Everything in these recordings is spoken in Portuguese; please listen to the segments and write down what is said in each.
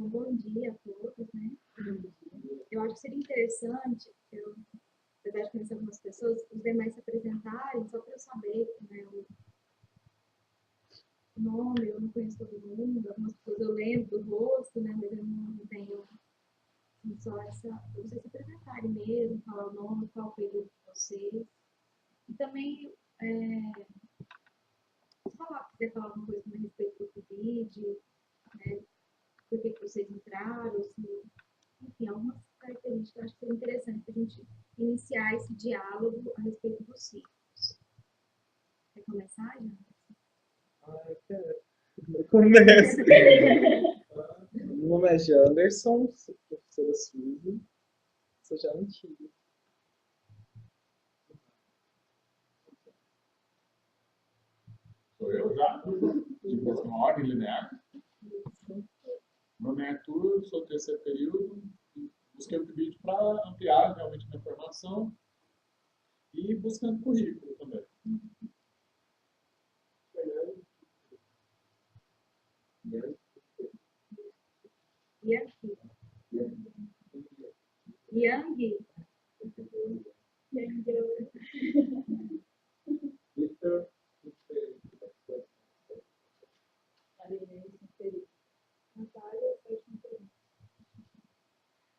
Então, bom dia a todos, né? Eu acho que seria interessante, apesar de conhecer algumas pessoas, os demais se apresentarem, só para eu saber, né, o nome, eu não conheço todo mundo, algumas pessoas eu lembro do rosto, né, mas eu não tenho só essa, para vocês se apresentarem mesmo, falar o nome, qual o período de vocês. E também, quiser falar alguma coisa a respeito do Covid, né, por que vocês entraram, se, enfim, algumas características que eu acho que seria interessante para a gente iniciar esse diálogo a respeito dos ciclos. Quer começar, Jean? Eu quero. Eu começo. Meu nome é Janderson, sou professora Suzy, sou já antiga. Sou eu já? Depois uma ordem linear. Meu nome é Arthur, sou do terceiro período. Busquei o vídeo para ampliar realmente minha formação e buscando currículo também. Yang? Vitor,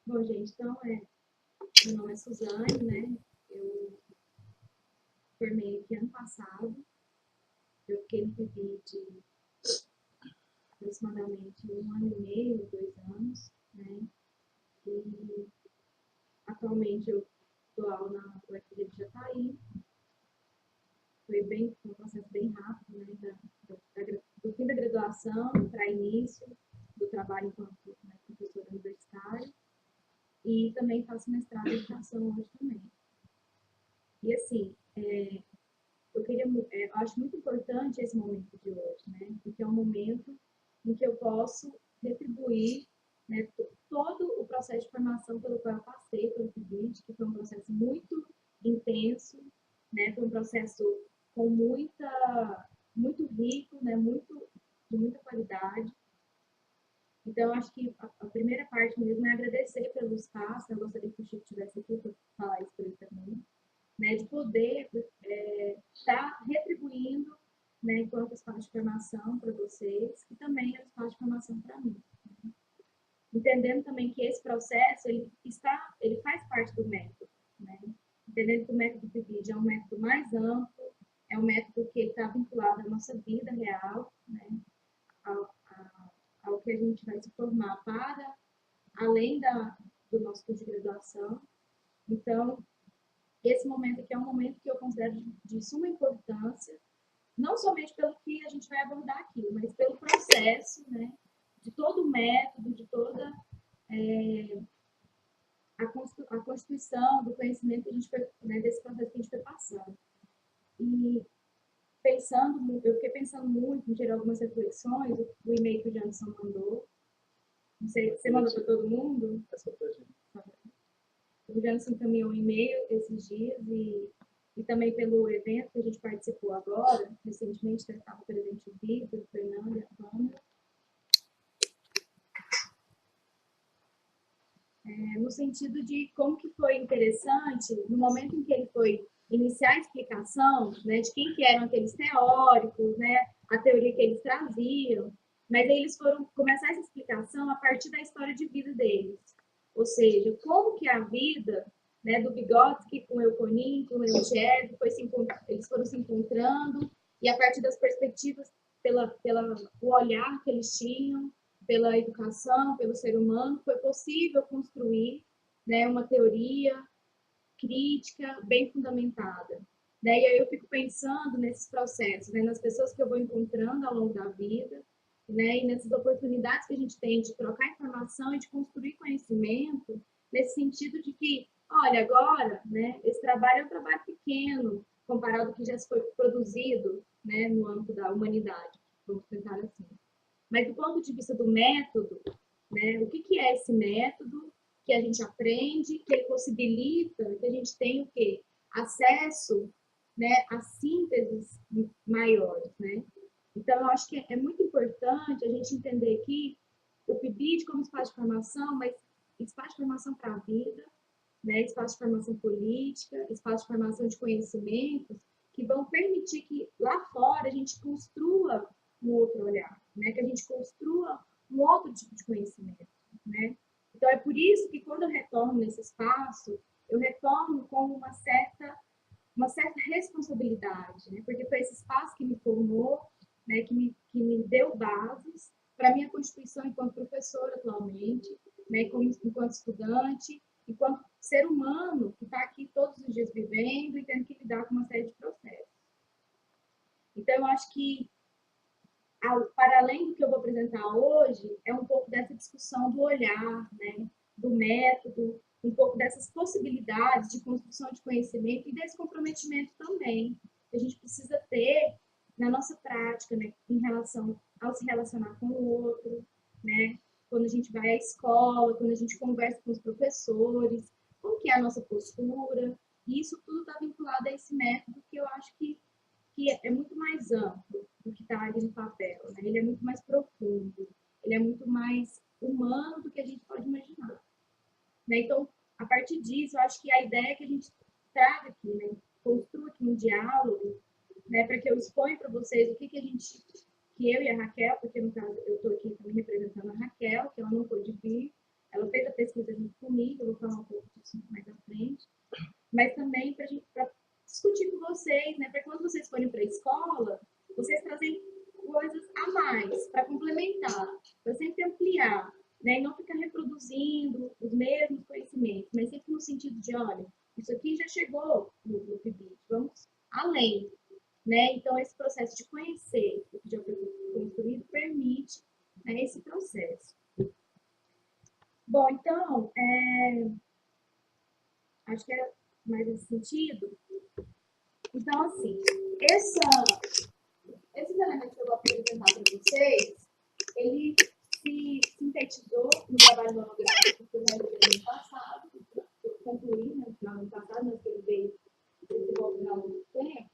Bom, gente, então, meu nome é Suzane, né? Eu formei aqui ano passado. Eu fiquei no PIBID aproximadamente 1 ano e meio, 2 anos, né? E atualmente eu dou aula na UFG de Jataí. Foi um processo bem rápido, né? Do fim da graduação para início do trabalho enquanto, né, professora universitária. E também faço mestrado em educação hoje também. E assim, eu acho muito importante esse momento de hoje, né? Porque é um momento em que eu posso retribuir, né, todo o processo de formação pelo qual eu passei pelo PIBID, que foi um processo muito intenso, né? Foi um processo com muito rico, né? De muita qualidade. Então, eu acho que a primeira parte mesmo é agradecer pelo espaço. Eu gostaria que o Chico estivesse aqui para falar isso para ele também, né, de poder estar retribuindo, né, enquanto espaço de formação para vocês, e também é um espaço de formação para mim. Né? Entendendo também que esse processo ele faz parte do método, né? Entendendo que o método PIBID é um método mais amplo, é um método que está vinculado à nossa vida real, né? Ao que a gente vai se formar para além do nosso curso de graduação. Então, esse momento aqui é um momento que eu considero de suma importância, não somente pelo que a gente vai abordar aqui, mas pelo processo, né, de todo o método, de toda a constituição do conhecimento que a gente foi, né, desse processo que a gente foi passando. E eu fiquei pensando muito em gerar algumas reflexões, o e-mail que o Janderson mandou. Não sei, você mandou para todo mundo? É só pra gente. O Janderson encaminhou um e-mail esses dias e também pelo evento que a gente participou agora, recentemente, estava presente o Vitor, o Fernando e a Pâmela. No sentido de como que foi interessante, no momento em que ele foi iniciar a explicação, né, de quem que eram aqueles teóricos, né, a teoria que eles traziam, mas aí eles foram começar essa explicação a partir da história de vida deles. Ou seja, como que a vida, né, do Vygotsky com o Euconin, com o Eugênio, eles foram se encontrando, e a partir das perspectivas, o olhar que eles tinham, pela educação, pelo ser humano, foi possível construir, né, uma teoria crítica bem fundamentada. Né? E aí eu fico pensando nesses processos, né, nas pessoas que eu vou encontrando ao longo da vida, né, e nessas oportunidades que a gente tem de trocar informação e de construir conhecimento, nesse sentido de que, olha, agora, né, esse trabalho é um trabalho pequeno, comparado ao que já foi produzido, né, no âmbito da humanidade, vamos pensar assim. Mas do ponto de vista do método, né, o que é esse método que a gente aprende, que ele possibilita que a gente tenha o quê? Acesso, né, a sínteses maiores, né? Então, eu acho que é muito importante a gente entender aqui o PIBID como espaço de formação, mas espaço de formação para a vida, né? Espaço de formação política, espaço de formação de conhecimentos, que vão permitir que lá fora a gente construa um outro olhar, né? Que a gente construa um outro tipo de conhecimento, né? Então, é por isso que quando eu retorno nesse espaço, eu retorno com uma certa responsabilidade, né? Porque foi esse espaço que me formou, né? Que me deu bases para a minha constituição enquanto professora atualmente, né? Enquanto estudante, enquanto ser humano que está aqui todos os dias vivendo e tendo que lidar com uma série de processos. Então, eu acho que, para além do que eu vou apresentar hoje, é um pouco dessa discussão do olhar, né? Do método, um pouco dessas possibilidades de construção de conhecimento e desse comprometimento também, que a gente precisa ter na nossa prática, né? Em relação ao se relacionar com o outro, né? Quando a gente vai à escola, quando a gente conversa com os professores, como que é a nossa postura, e isso tudo está vinculado a esse método que eu acho que é muito mais amplo do que está ali no papel, né? Ele é muito mais profundo, ele é muito mais humano do que a gente pode imaginar. Né? Então, a partir disso, eu acho que a ideia é que a gente traga aqui, né? Construa aqui um diálogo, né? Para que eu exponha para vocês o que a gente, que eu e a Raquel, porque no caso eu estou aqui também representando a Raquel, que ela não pôde vir, ela fez a pesquisa junto comigo, eu vou falar um pouco disso mais à frente, mas também para a gente discutir com vocês, né? Para quando vocês forem para a escola, vocês trazem coisas a mais, para complementar, para sempre ampliar, né? E não ficar reproduzindo os mesmos conhecimentos, mas sempre no sentido de, olha, isso aqui já chegou no PIBID, vamos além, né? Então, esse processo de conhecer o que já foi construído permite, né, esse processo. Bom, então, acho que é mais nesse sentido. Então, assim, esses elementos que eu vou apresentar para vocês, ele se sintetizou no trabalho monográfico que eu realizei no ano passado, eu concluí no final do ano passado, mas que ele veio desenvolvendo ao longo do tempo,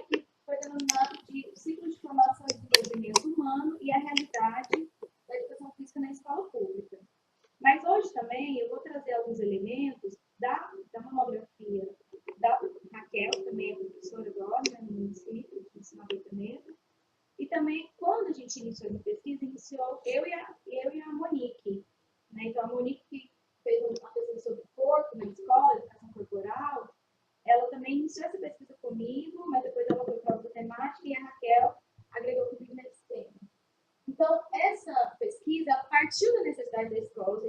que foi denominado de ciclo de formação e desenvolvimento humano e a realidade da educação física na escola pública. Mas hoje também eu vou trazer alguns elementos da monografia da Raquel, também é professora agora, no município de São Caetano. E também, quando a gente iniciou a pesquisa, iniciou eu e a Monique. Né? Então, a Monique, que fez uma pesquisa sobre corpo na escola, educação corporal, ela também iniciou essa pesquisa comigo, mas depois ela foi para outra temática e a Raquel agregou comigo nesse tema. Então, essa pesquisa ela partiu da necessidade da escola.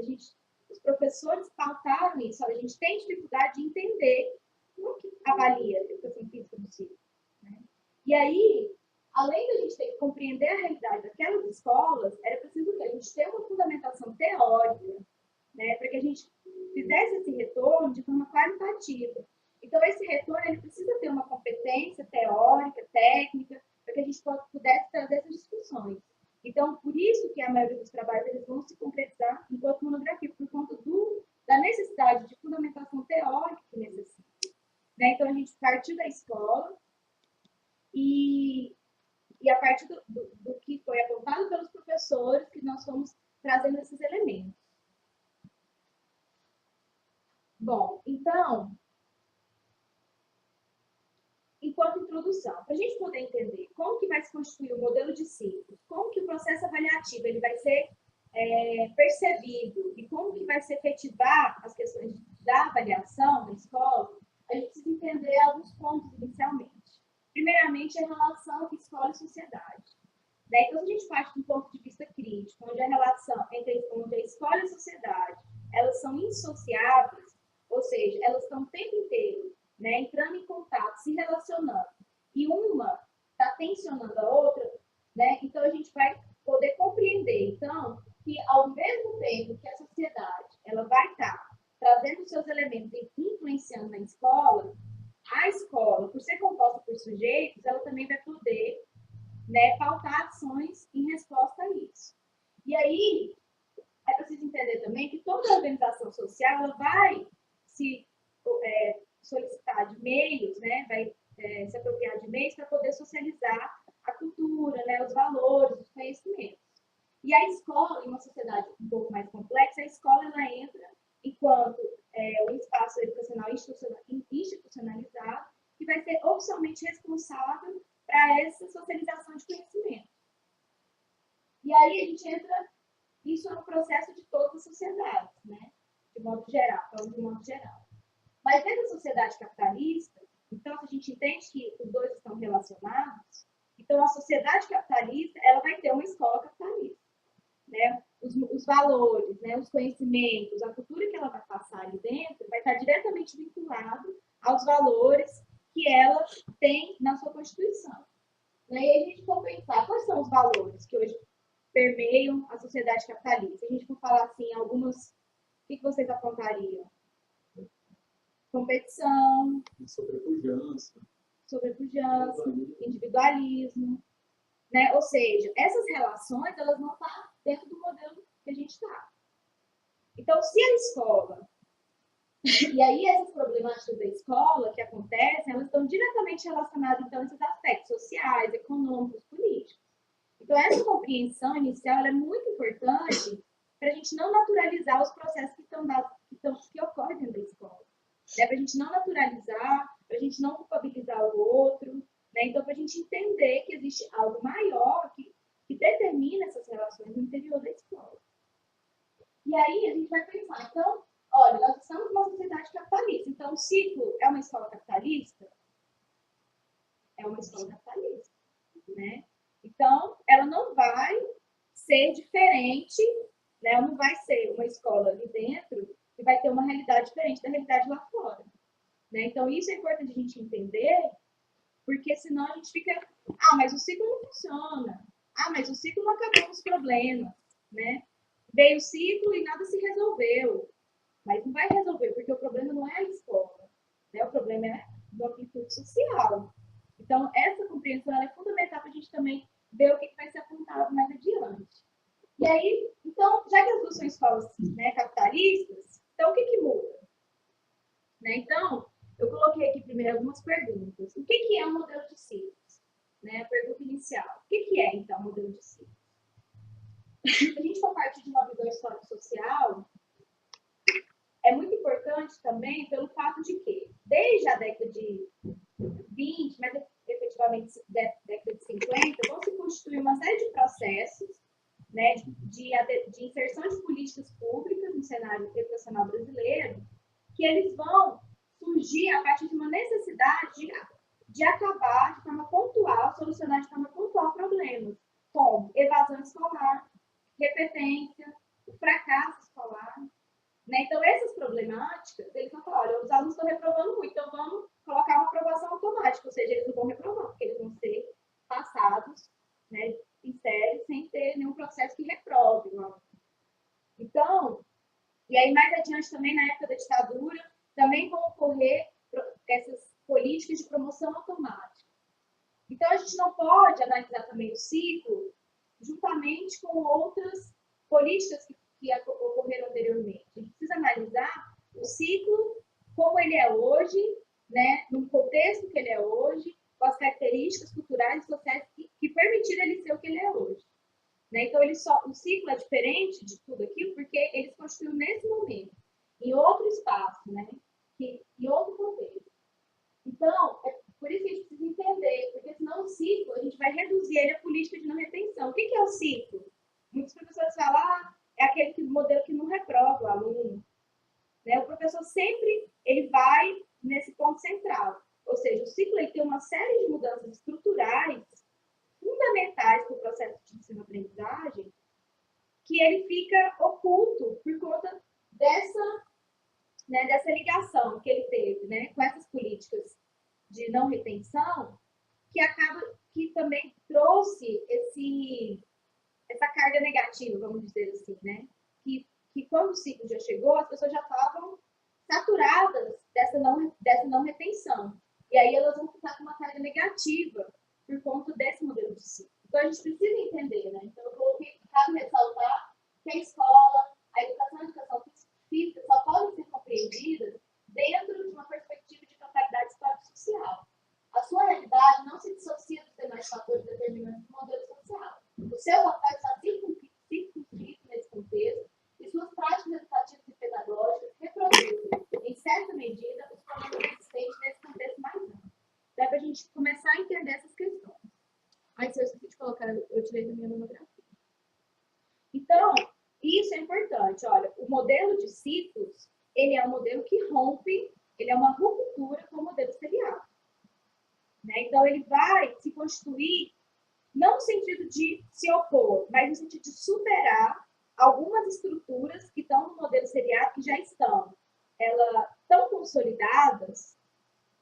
Os professores pautaram isso. A gente tem dificuldade de entender como que avalia a educação física do ciclo. Né? E aí, além da gente ter que compreender a realidade daquelas escolas, era preciso que a gente tenha uma fundamentação teórica, né, para que a gente fizesse esse retorno de forma qualitativa. Então, esse retorno ele precisa ter uma competência teórica, técnica, para que a gente pudesse trazer essas discussões. Então, por isso que a maioria dos trabalhos eles vão se concretizar enquanto monografia, por conta da necessidade de fundamentação teórica que necessita. Né? Então, a gente partiu da escola e a partir do que foi apontado pelos professores, que nós fomos trazendo esses elementos. Bom, então, enquanto introdução, para a gente poder entender como que vai se constituir o modelo de ciclos, como que o processo avaliativo ele vai ser percebido e como que vai se efetivar as questões da avaliação na escola, a gente precisa entender alguns pontos inicialmente. Primeiramente, a relação escola e sociedade. Né? Então, se a gente parte de um ponto de vista crítico, onde a relação onde a escola e a sociedade elas são insociáveis, ou seja, elas estão o tempo inteiro, né, entrando em contato, se relacionando, e uma está tensionando a outra, né? Então a gente vai poder compreender, então, que ao mesmo tempo que a sociedade ela vai estar trazendo seus elementos e influenciando na escola, a escola, por ser composta por sujeitos, ela também vai poder, né, pautar ações em resposta a isso. E aí, é preciso entender também que toda organização social ela vai se solicitar de meios, né, vai se apropriar de meios para poder socializar a cultura, né, os valores, os conhecimentos. E a escola, em uma sociedade um pouco mais complexa, a escola ela entra enquanto um espaço educacional institucionalizado, que vai ser oficialmente responsável para essa socialização de conhecimento. E aí a gente entra, isso é um processo de todas as sociedades, né? De modo geral, falando de modo geral. Mas dentro da sociedade capitalista, então, se a gente entende que os dois estão relacionados, então a sociedade capitalista ela vai ter uma escola capitalista. Né? Os valores, né? Os conhecimentos, a cultura que ela vai passar ali dentro vai estar diretamente vinculado aos valores que ela tem na sua Constituição. Né? E aí a gente for pensar quais são os valores que hoje permeiam a sociedade capitalista. Se a gente for falar assim, algumas, o que vocês apontariam? Competição, sobrepujança, individualismo, né? Ou seja, essas relações elas não estão dentro do modelo que a gente está. Então, se a escola, e aí essas problemáticas da escola que acontecem, elas estão diretamente relacionadas então a esses aspectos sociais, econômicos, políticos. Então, essa compreensão inicial é muito importante para a gente não naturalizar os processos que ocorrem dentro da escola. Né? Para a gente não naturalizar, para a gente não culpabilizar o outro. Né? Então, para a gente entender que existe algo maior que determina essas relações no interior da escola. E aí a gente vai pensar, então, olha, nós estamos numa sociedade capitalista. Então, o ciclo é uma escola capitalista? É uma escola capitalista. Né? Então, ela não vai ser diferente, né? Ela não vai ser uma escola ali dentro que vai ter uma realidade diferente da realidade lá fora. Né? Então, isso é importante a gente entender, porque senão a gente fica, mas o ciclo não funciona. Mas o ciclo não acabou com os problemas. Né? Veio o ciclo e nada se resolveu. Mas não vai resolver, porque o problema não é a escola. Né? O problema é do amplitude social. Então, essa compreensão é fundamental para a gente também ver o que vai ser apontado mais adiante. E aí, então, já que as duas são escolas, né, capitalistas, então o que muda? Né? Então, eu coloquei aqui primeiro algumas perguntas. O que é um modelo de ciclos? Né? A pergunta inicial. O que é, então, um modelo de ciclos? Se a gente for partir de uma visão histórico-social, é muito importante também pelo fato de que, desde a década de 20, mas efetivamente década de 50, vão se constituir uma série de processos, né, de inserção de políticas públicas no cenário educacional brasileiro, que eles vão surgir a partir de uma necessidade de acabar de forma pontual, solucionar de forma pontual problemas, como evasão escolar, repetência, o fracasso escolar. Né? Então, essas problemáticas, eles vão falar, olha, os alunos estão reprovando muito, então vamos colocar uma aprovação automática, ou seja, eles não vão reprovar, porque eles vão ser passados, né, em série sem ter nenhum processo que reprove. Então, e aí mais adiante também, na época da ditadura, também vão ocorrer essas políticas de promoção automática. Então, a gente não pode analisar também o ciclo juntamente com outras políticas que ocorreram anteriormente. A gente precisa analisar o ciclo como ele é hoje, né, no contexto que ele é hoje, com as características culturais e sociais que permitiram ele ser o que ele é hoje. Né? Então, o ciclo é diferente de tudo aquilo porque ele se construiu nesse momento, em outro espaço, né? Em outro contexto. Então, é por isso que a gente precisa entender, porque senão o ciclo, a gente vai reduzir ele a política de não retenção. O que é o ciclo? Muitos professores falam, é aquele modelo que não reprova o aluno. Né? O professor sempre ele vai nesse ponto central. Ou seja, o ciclo ele tem uma série de mudanças estruturais fundamentais para o processo de ensino-aprendizagem que ele fica oculto por conta dessa ligação que ele teve, né, com essas políticas de não retenção, que também trouxe essa carga negativa, vamos dizer assim, né? Que quando o ciclo já chegou, as pessoas já estavam saturadas dessa não retenção. E aí elas vão ficar com uma carga negativa por conta desse modelo de ciclo. Então, a gente precisa entender, né? Então, eu coloquei, cabe ressaltar que a escola, a educação física só podem ser compreendidas dentro de uma perspectiva de totalidade histórico-social. A sua realidade não se dissocia dos demais fatores determinantes do modelo social. O seu papel está jeito da minha monografia. Então, isso é importante. Olha, o modelo de ciclos, ele é um modelo que rompe, ele é uma ruptura com o modelo seriado. Né? Então, ele vai se constituir, não no sentido de se opor, mas no sentido de superar algumas estruturas que estão no modelo seriado, que já estão tão consolidadas,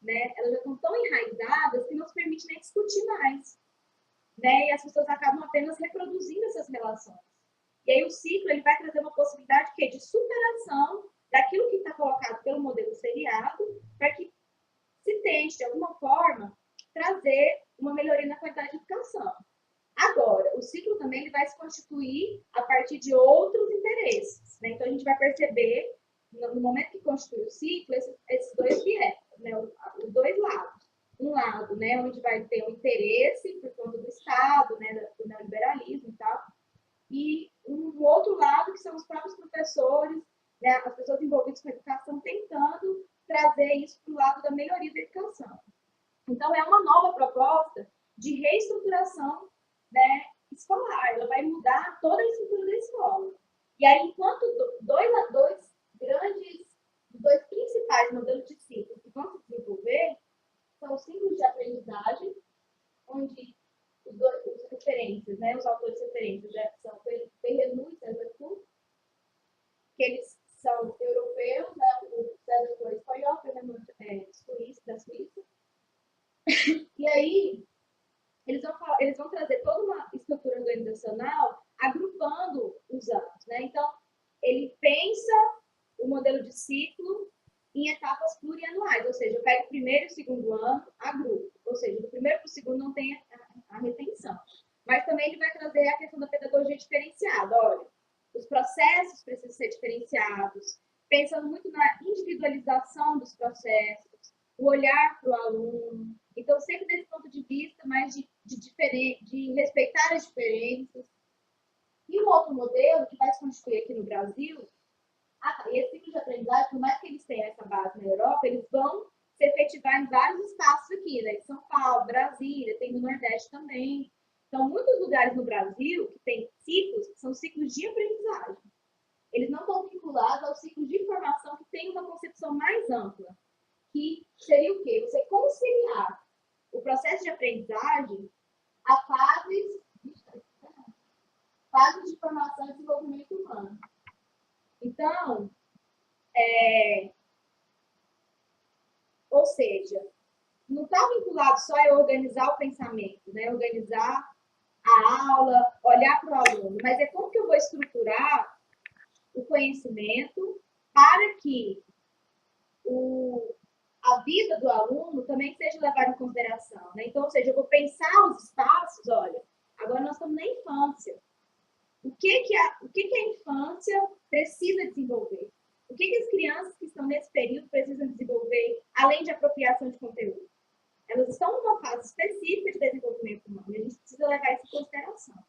né? Elas já estão tão enraizadas que não se permite nem discutir mais. Né? E as pessoas acabam apenas reproduzindo essas relações. E aí o ciclo ele vai trazer uma possibilidade de superação daquilo que está colocado pelo modelo seriado, para que se tente, de alguma forma, trazer uma melhoria na qualidade de educação. Agora, o ciclo também ele vai se constituir a partir de outros interesses. Né? Então, a gente vai perceber, no momento que constitui o ciclo, esses dois viés, né? Os dois lados. Um lado, né, onde vai ter um interesse por conta do Estado, né, do neoliberalismo e tal, e um outro lado, que são os próprios professores, né, as pessoas envolvidas com a educação, tentando trazer isso para o lado da melhoria da educação. Então, é uma nova proposta de reestruturação, né, escolar. Ela vai mudar toda a estrutura da escola. E aí, enquanto dois principais modelos de ciclo que vão se desenvolver são os ciclos de aprendizagem, onde os referências, né, os autores referências são Perrenu e César Kuhn, que eles são europeus, né, o César Kuhn é espanhol, Perrenu é da Suíça. E aí, eles vão trazer toda uma estrutura organizacional agrupando os anos. Né? Então, ele pensa o modelo de ciclo em etapas plurianuais, ou seja, eu pego o primeiro e o segundo ano, agrupo, ou seja, do primeiro para o segundo não tem a retenção. Mas também ele vai trazer a questão da pedagogia diferenciada. Olha, os processos precisam ser diferenciados, pensando muito na individualização dos processos, o olhar para o aluno. Então, sempre desse ponto de vista, mais de respeitar as diferenças. E um outro modelo que vai se constituir aqui no Brasil, e esse ciclo de aprendizagem, por mais que eles tenham essa base na Europa, eles vão se efetivar em vários espaços aqui, né? São Paulo, Brasília, tem no Nordeste também. Então, muitos lugares no Brasil que tem ciclos, que são ciclos de aprendizagem. Eles não estão vinculados ao ciclo de formação, que tem uma concepção mais ampla, que seria o quê? Você conciliar o processo de aprendizagem a fases de formação e desenvolvimento humano. Então, ou seja, não está vinculado só a organizar o pensamento, né? Organizar a aula, olhar para o aluno, mas é como que eu vou estruturar o conhecimento para que a vida do aluno também seja levada em consideração. Né? Então, ou seja, eu vou pensar os espaços, olha, agora nós estamos na infância. O que a infância precisa desenvolver? O que as crianças que estão nesse período precisam desenvolver, além de apropriação de conteúdo? Elas estão numa fase específica de desenvolvimento humano, e a gente precisa levar isso em consideração.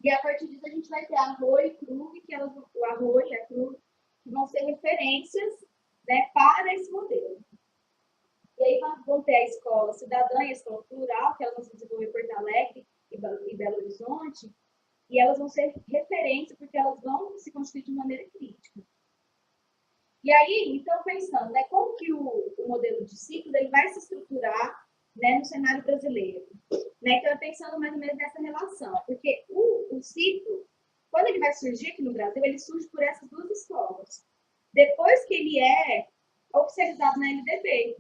E a partir disso a gente vai ter a Roy e Krug, o Arroio e a Krug, que vão ser referências, né, para esse modelo. E aí vão ter a escola cidadã e a escola plural, que elas vão se desenvolver em Porto Alegre e Belo Horizonte, e elas vão ser referência porque elas vão se constituir de maneira crítica. E aí, então, pensando, né, como que o modelo de ciclo ele vai se estruturar, né, no cenário brasileiro. Né? Então, pensando mais ou menos nessa relação, porque o ciclo, quando ele vai surgir aqui no Brasil, ele surge por essas duas escolas. Depois que ele é oficializado na LDB.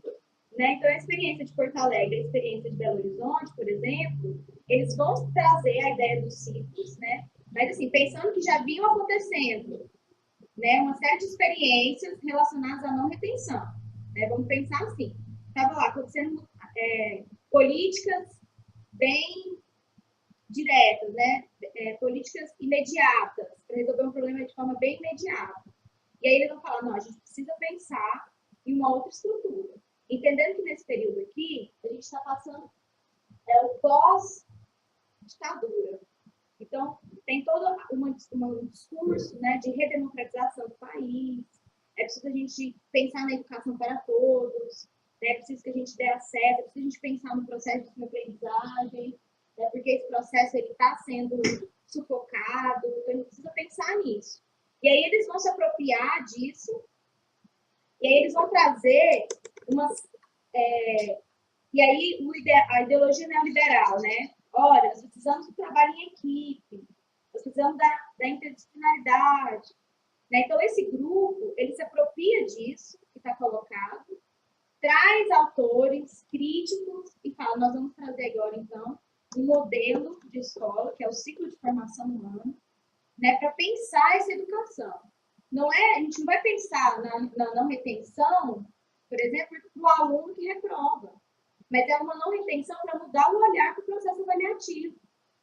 Né? Então, a experiência de Porto Alegre, a experiência de Belo Horizonte, por exemplo, eles vão trazer a ideia dos ciclos, né? Mas, assim, pensando que já vinham acontecendo, né, uma série de experiências relacionadas à não retenção. Né? Vamos pensar assim, estava lá acontecendo políticas bem diretas, né? Políticas imediatas, para resolver um problema de forma bem imediata. E aí eles vão falar, não, a gente precisa pensar em uma outra estrutura. Entendendo que nesse período aqui, a gente está passando o pós-ditadura. Então, tem todo um discurso, né, de redemocratização do país. É preciso a gente pensar na educação para todos. Né? É preciso que a gente dê acesso. É preciso a gente pensar no processo de aprendizagem. né? Porque esse processo está sendo sufocado, então a gente precisa pensar nisso. E aí eles vão se apropriar disso, e aí eles vão trazer umas... e aí a ideologia neoliberal, né? Olha, nós precisamos do trabalho em equipe, nós precisamos da interdisciplinaridade, né? Então, esse grupo, ele se apropria disso que está colocado, traz autores críticos e fala, nós vamos trazer agora, então, um modelo de escola, que é o ciclo de formação humana, né, para pensar essa educação. A gente não vai pensar na não retenção, por exemplo, do aluno que reprova, mas é uma não retenção para mudar o olhar para o processo avaliativo.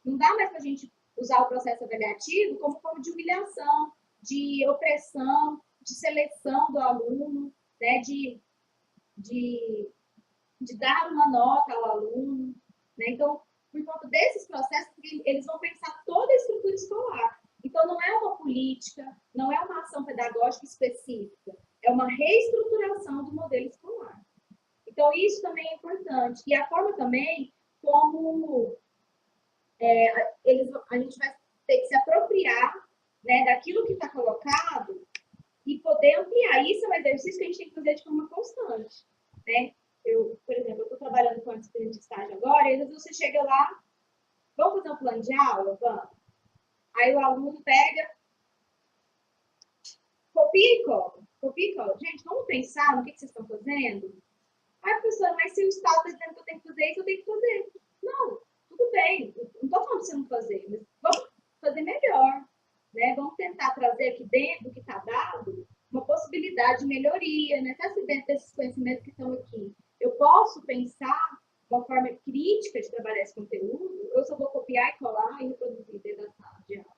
Não dá mais para a gente usar o processo avaliativo como forma de humilhação, de opressão, de seleção do aluno, né, de dar uma nota ao aluno. Né? Então, por conta desses processos, eles vão pensar toda a estrutura escolar. Então, não é uma política, não é uma ação pedagógica específica, é uma reestruturação do modelo escolar. Então, isso também é importante. E a forma também como a gente vai ter que se apropriar, né, daquilo que está colocado e poder ampliar. Isso é um exercício que a gente tem que fazer de forma constante. Né? Por exemplo, eu estou trabalhando com disciplina de estágio agora, e às vezes você chega lá, vamos fazer um plano de aula? Vamos. Aí o aluno pega, copia e cola. Copia e cola. Gente, vamos pensar no que vocês estão fazendo? Ai, professora, mas se o Estado está dizendo que eu tenho que fazer isso, eu tenho que fazer. Não, tudo bem. Não estou falando para você não fazer, mas vamos fazer melhor. Né? Vamos tentar trazer aqui dentro do que está dado uma possibilidade de melhoria, né? Até se dentro desses conhecimentos que estão aqui, eu posso pensar uma forma crítica de trabalhar esse conteúdo, eu só vou copiar e colar e reproduzir dentro da sala de aula.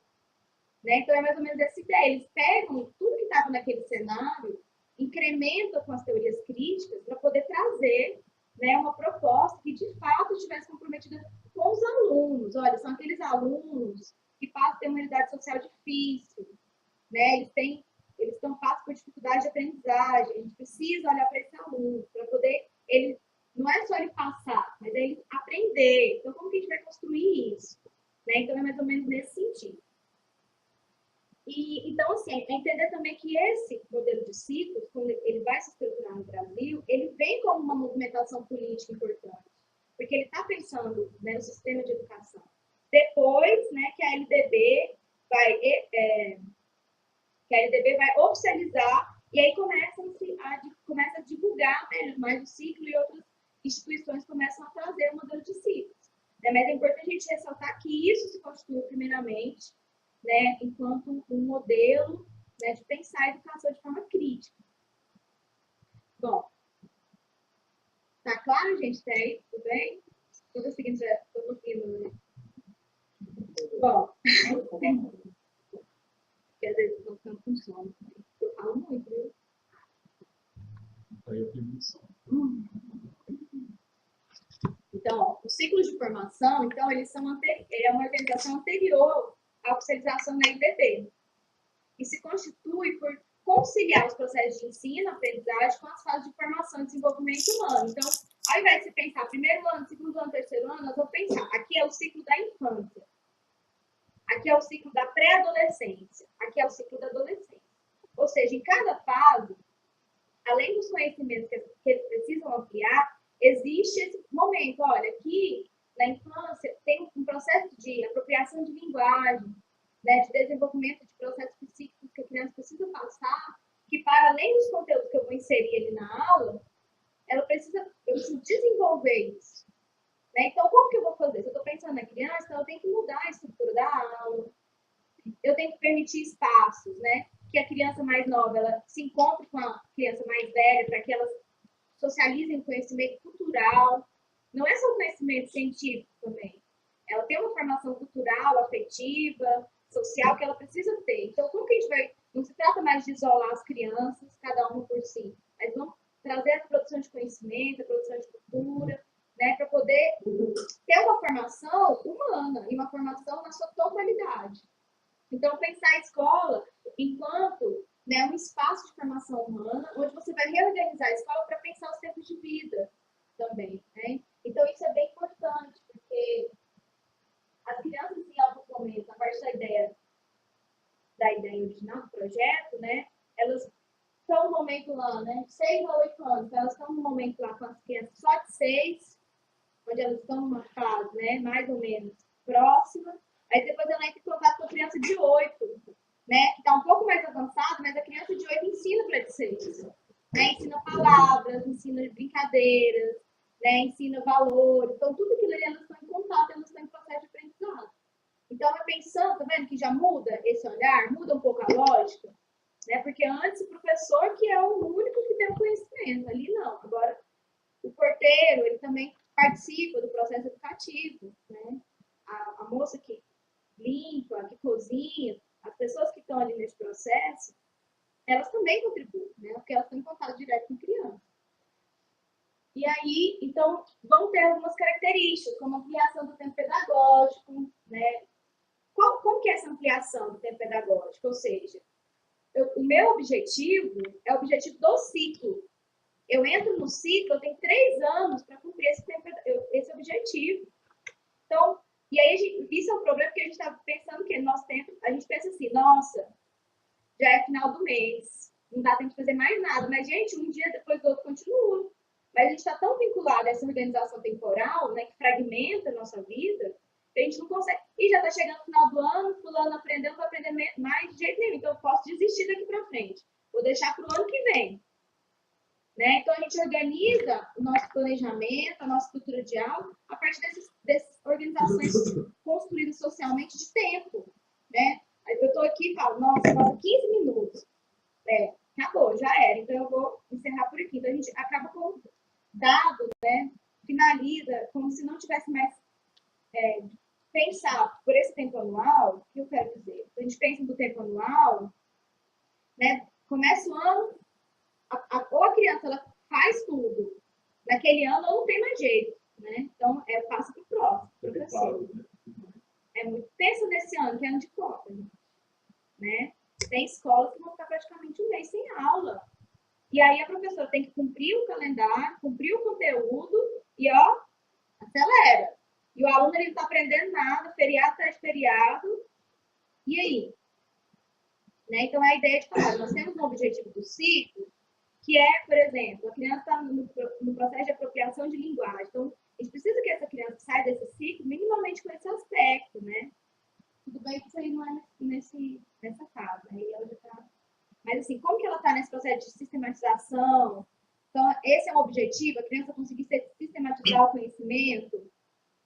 Né? Então, é mais ou menos essa ideia. Eles pegam tudo que estava naquele cenário, incrementam com as teorias críticas para poder trazer, né, uma proposta que, de fato, estivesse comprometida com os alunos. Olha, são aqueles alunos que passam a ter uma realidade social difícil, né? Eles passam por dificuldade de aprendizagem. A gente precisa olhar para esse aluno para poder não é só ele passar, mas é ele aprender. Então, como que a gente vai construir isso? Né? Então, é mais ou menos nesse sentido. Então, assim, é entender também que esse modelo de ciclos, quando ele vai se estruturar no Brasil, ele vem como uma movimentação política importante, porque ele está pensando, né, no sistema de educação. Depois, né, que a LDB vai oficializar, e aí começa a divulgar, né, mais o ciclo, e outras instituições começam a trazer o modelo de ciclos. Né? Mas é importante a gente ressaltar que isso se constitui primeiramente, né, enquanto um modelo, né, de pensar a educação de forma crítica. Bom, tá claro, gente? Até aí, tudo bem? Estou conseguindo, né? Bom, porque às vezes eu estou ficando com sono. Eu falo muito, viu? Aí eu tenho sono. Então, ó, os ciclos de formação, então, eles são é uma organização anterior à oficialização da LDB. E se constitui por conciliar os processos de ensino, aprendizagem com as fases de formação e desenvolvimento humano. Então, ao invés de se pensar primeiro ano, segundo ano, terceiro ano, nós vamos pensar, aqui é o ciclo da infância, aqui é o ciclo da pré-adolescência, aqui é o ciclo da adolescência. Ou seja, em cada fase, além dos conhecimentos que eles precisam ampliar, existe esse momento, olha, aqui na infância tem um processo de apropriação de linguagem, né, de desenvolvimento de processos psíquicos que a criança precisa passar, que para além dos conteúdos que eu vou inserir ali na aula, eu preciso desenvolver isso. Né? Então, como que eu vou fazer? Se eu estou pensando na criança, então eu tenho que mudar a estrutura da aula, eu tenho que permitir espaços, né, que a criança mais nova ela se encontre com a criança mais velha, para que elas socializem conhecimento cultural. Não é só conhecimento científico também. Ela tem uma formação cultural, afetiva, social que ela precisa ter. Então, como que a gente vai... Não se trata mais de isolar as crianças, cada uma por si, mas vamos trazer a produção de conhecimento, a produção de cultura, né, para poder ter uma formação humana e uma formação na sua totalidade. Então, pensar a escola enquanto, né, um espaço de formação humana, onde você vai reorganizar a escola para pensar os tempos de vida também. Né? Então, isso é bem importante, porque as crianças, em alguns momentos, a partir da ideia original do projeto, né, elas estão no momento lá, né, 6 a 8 anos, então elas estão no momento lá com as crianças só de 6, onde elas estão numa fase, né, mais ou menos próxima, aí depois ela entra em contato com a criança de 8, né, que está um pouco mais avançada, mas a criança de 8 ensina para de 6, né, ensina palavras, ensina brincadeiras, né, ensina valores, então tudo aquilo ali elas estão em contato, elas estão em processo de aprendizado. Então, eu pensando, tá vendo que já muda esse olhar, muda um pouco a lógica, né? Porque antes o professor que é o único que tem o conhecimento, ali não. Agora, o porteiro, ele também participa do processo educativo, né? A moça que limpa, que cozinha, as pessoas que estão ali nesse processo, elas também contribuem, né? Porque elas estão em contato direto com a criança. E aí, então, vão ter algumas características, como ampliação do tempo pedagógico, né? Como que é essa ampliação do tempo pedagógico? Ou seja, o meu objetivo é o objetivo do ciclo. Eu entro no ciclo, eu tenho 3 anos para cumprir esse objetivo. Então, e aí isso é um problema porque a gente está pensando que no nosso tempo, a gente pensa assim, nossa, já é final do mês, não dá tempo de fazer mais nada, mas, gente, um dia depois do outro continua. Mas a gente está tão vinculado a essa organização temporal, né, que fragmenta a nossa vida, que a gente não consegue. E já está chegando no final do ano, fulano aprendeu, não vai aprender mais de jeito nenhum, então eu posso desistir daqui para frente. Vou deixar para o ano que vem. Né? Então, a gente organiza o nosso planejamento, a nossa estrutura de aula, a partir dessas organizações construídas socialmente de tempo. Né? Eu estou aqui e falo, nossa, falta 15 minutos. Acabou, já era. Então, eu vou encerrar por aqui. Então, a gente acaba com dados, né? Finaliza como se não tivesse mais pensar por esse tempo anual. O que eu quero dizer? A gente pensa no tempo anual, né? Começa o ano, ou a criança ela faz tudo naquele ano ou não tem mais jeito, né? Então, passa para o próximo, professor. Pensa nesse ano, que é ano de Copa, né? Tem escolas que vão ficar praticamente um mês sem aula. E aí a professora tem que cumprir o calendário, cumprir o conteúdo e, ó, acelera. E o aluno ele não está aprendendo nada, feriado atrás de feriado. E aí? Né? Então, é a ideia de falar, nós temos um objetivo do ciclo, que é, por exemplo, a criança está no processo de apropriação de linguagem. Então, a gente precisa que essa criança saia desse ciclo minimamente com esse aspecto, né? Tudo bem que isso aí não é nessa fase, aí ela já está... Mas, assim, como que ela está nesse processo de sistematização? Então, esse é o objetivo, a criança conseguir sistematizar o conhecimento,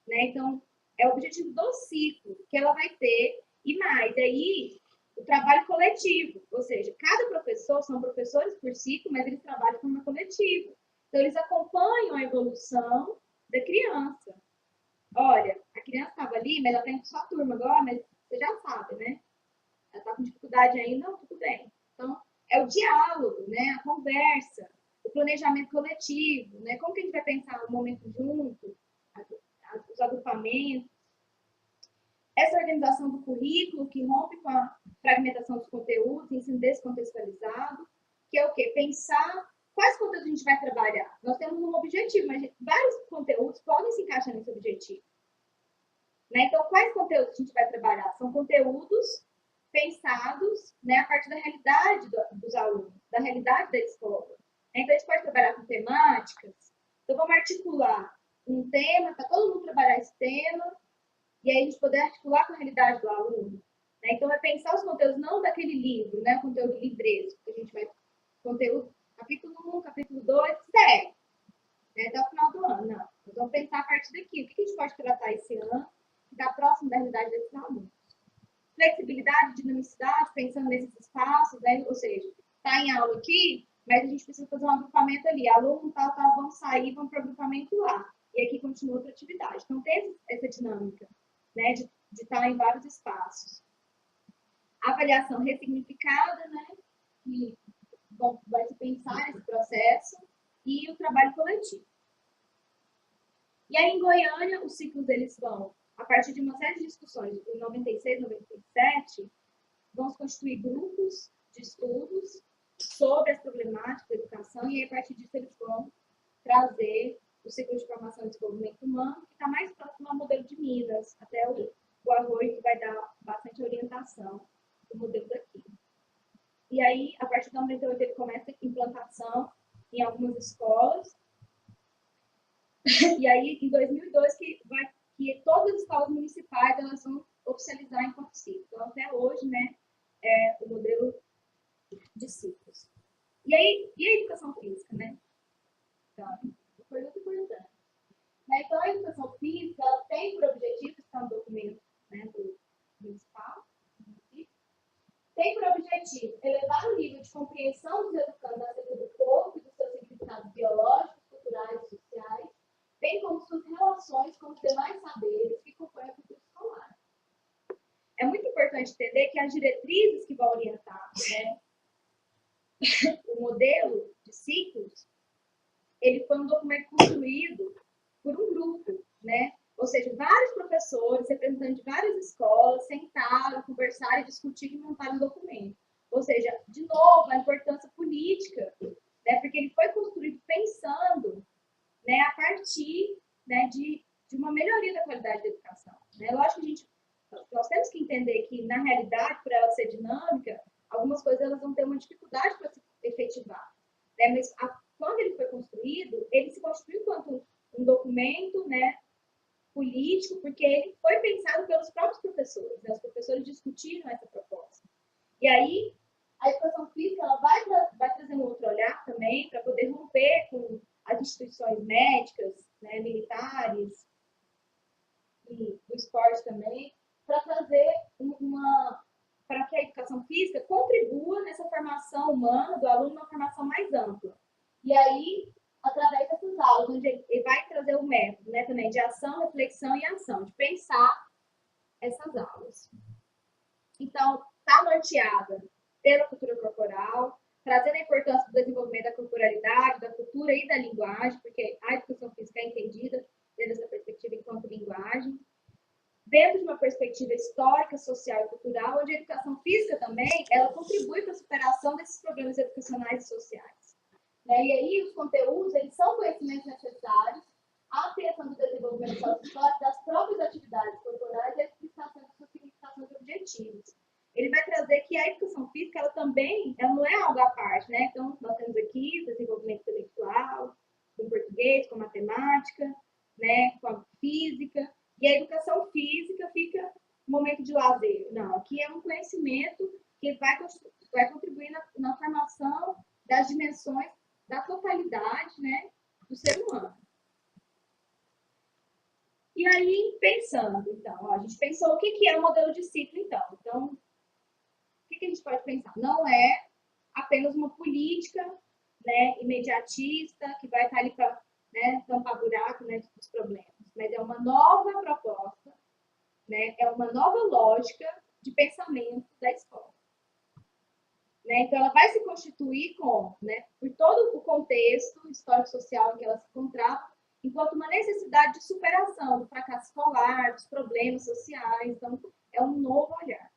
né? Então, é o objetivo do ciclo que ela vai ter, e mais, aí, o trabalho coletivo, ou seja, cada professor, são professores por ciclo, mas eles trabalham de forma coletiva. Então, eles acompanham a evolução da criança. Olha, a criança estava ali, mas ela tem só turma agora, mas você já sabe, né? Ela está com dificuldade ainda, não, tudo bem. Então, é o diálogo, né? A conversa, o planejamento coletivo, né? Como que a gente vai pensar o momento junto, os agrupamentos, essa organização do currículo que rompe com a fragmentação dos conteúdos, ensino descontextualizado, que é o quê? Pensar quais conteúdos a gente vai trabalhar. Nós temos um objetivo, mas vários conteúdos podem se encaixar nesse objetivo. Né? Então, quais conteúdos a gente vai trabalhar? São conteúdos pensados, né, a partir da realidade dos alunos, da realidade da escola. Então, a gente pode trabalhar com temáticas. Então, vamos articular um tema, para todo mundo trabalhar esse tema, e aí a gente poder articular com a realidade do aluno. Né? Então, é pensar os conteúdos não daquele livro, né, o conteúdo livresco, que a gente vai... Conteúdo, capítulo 1, capítulo 2, segue. Né, até o final do ano. Não. Nós vamos pensar a partir daqui. O que a gente pode tratar esse ano que está próximo da realidade desses alunos? Flexibilidade, dinamicidade, pensando nesses espaços, né? Ou seja, está em aula aqui, mas a gente precisa fazer um agrupamento ali. Aluno tal, vão sair, vão para o agrupamento lá. E aqui continua outra atividade. Então, tem essa dinâmica, né, de estar em vários espaços. Avaliação ressignificada, né, que vai se pensar nesse processo, e o trabalho coletivo. E aí, em Goiânia, os ciclos deles vão, a partir de uma série de discussões, em 96, 97, vão se constituir grupos de estudos sobre as problemáticas da educação, e aí, a partir disso eles vão trazer o ciclo de formação e desenvolvimento humano, que está mais próximo ao modelo de Minas, até o Arroio, que vai dar bastante orientação do modelo daqui. E aí, a partir do momento 8, ele começa a implantação em algumas escolas. E aí, em 2002, que todas as escolas municipais elas vão oficializar enquanto ciclo. Então, até hoje, né, é o modelo de ciclos. E aí, e a educação física, né? Então, foi muito importante. Então, a educação física ela tem por objetivo, está no documento, né, do municipal, tem por objetivo elevar o nível de compreensão dos educandos acerca do corpo e dos seus significados biológicos, culturais e sociais, bem como suas relações com os demais saberes que compõem a cultura escolar. É muito importante entender que as diretrizes que vão orientar, né, o modelo de ciclos, ele foi um documento construído por um grupo, né? Ou seja, vários professores, representantes de várias escolas, sentaram, conversaram e discutiram e montaram um documento. Ou seja, de novo, a importância política, né? Porque ele foi construído pensando, né, a partir, né, de uma melhoria da qualidade da educação. Né? Lógico que nós temos que entender que, na realidade, para ela ser dinâmica, algumas coisas elas vão ter uma dificuldade para se efetivar. Né? Mas quando ele foi construído, ele se construiu enquanto um documento, né, político, porque ele foi pensado pelos próprios professores. Né? Os professores discutiram essa proposta. E aí, a educação física ela vai trazer um outro olhar também, para poder romper com as instituições médicas, né, militares, e do esporte também, para trazer para que a educação física contribua nessa formação humana do aluno, uma formação mais ampla. E aí, através dessas aulas, onde ele vai trazer o método, né, também de ação, reflexão e ação, de pensar essas aulas. Então, está norteada pela cultura corporal, trazendo a importância do desenvolvimento da corporalidade, da cultura e da linguagem, porque a educação física é entendida desde essa perspectiva enquanto linguagem, dentro de uma perspectiva histórica, social e cultural, onde a educação física também ela contribui para a superação desses problemas educacionais e sociais. Né? E aí os conteúdos eles são conhecimentos necessários à ampliação do desenvolvimento sociohistórico das próprias atividades corporais e a explicação de suas significações e objetivos. Ele vai trazer que a educação física ela também ela não é algo à parte, né? Então nós temos aqui o desenvolvimento intelectual, com português, com matemática, né? Com a física, e a educação física fica um momento de lazer. Não, aqui é um conhecimento que vai contribuir na formação das dimensões da totalidade, né, do ser humano. E aí, pensando, então, ó, a gente pensou o que é o modelo de ciclo, então. Então, o que a gente pode pensar? Não é apenas uma política, né, imediatista, que vai estar ali para, né, tampar buraco, né, dos problemas, mas é uma nova proposta, né, é uma nova lógica de pensamento da escola. Né? Então, ela vai se constituir como, né, por todo o contexto histórico-social em que ela se encontrava, enquanto uma necessidade de superação do fracasso escolar, dos problemas sociais. Então, é um novo olhar.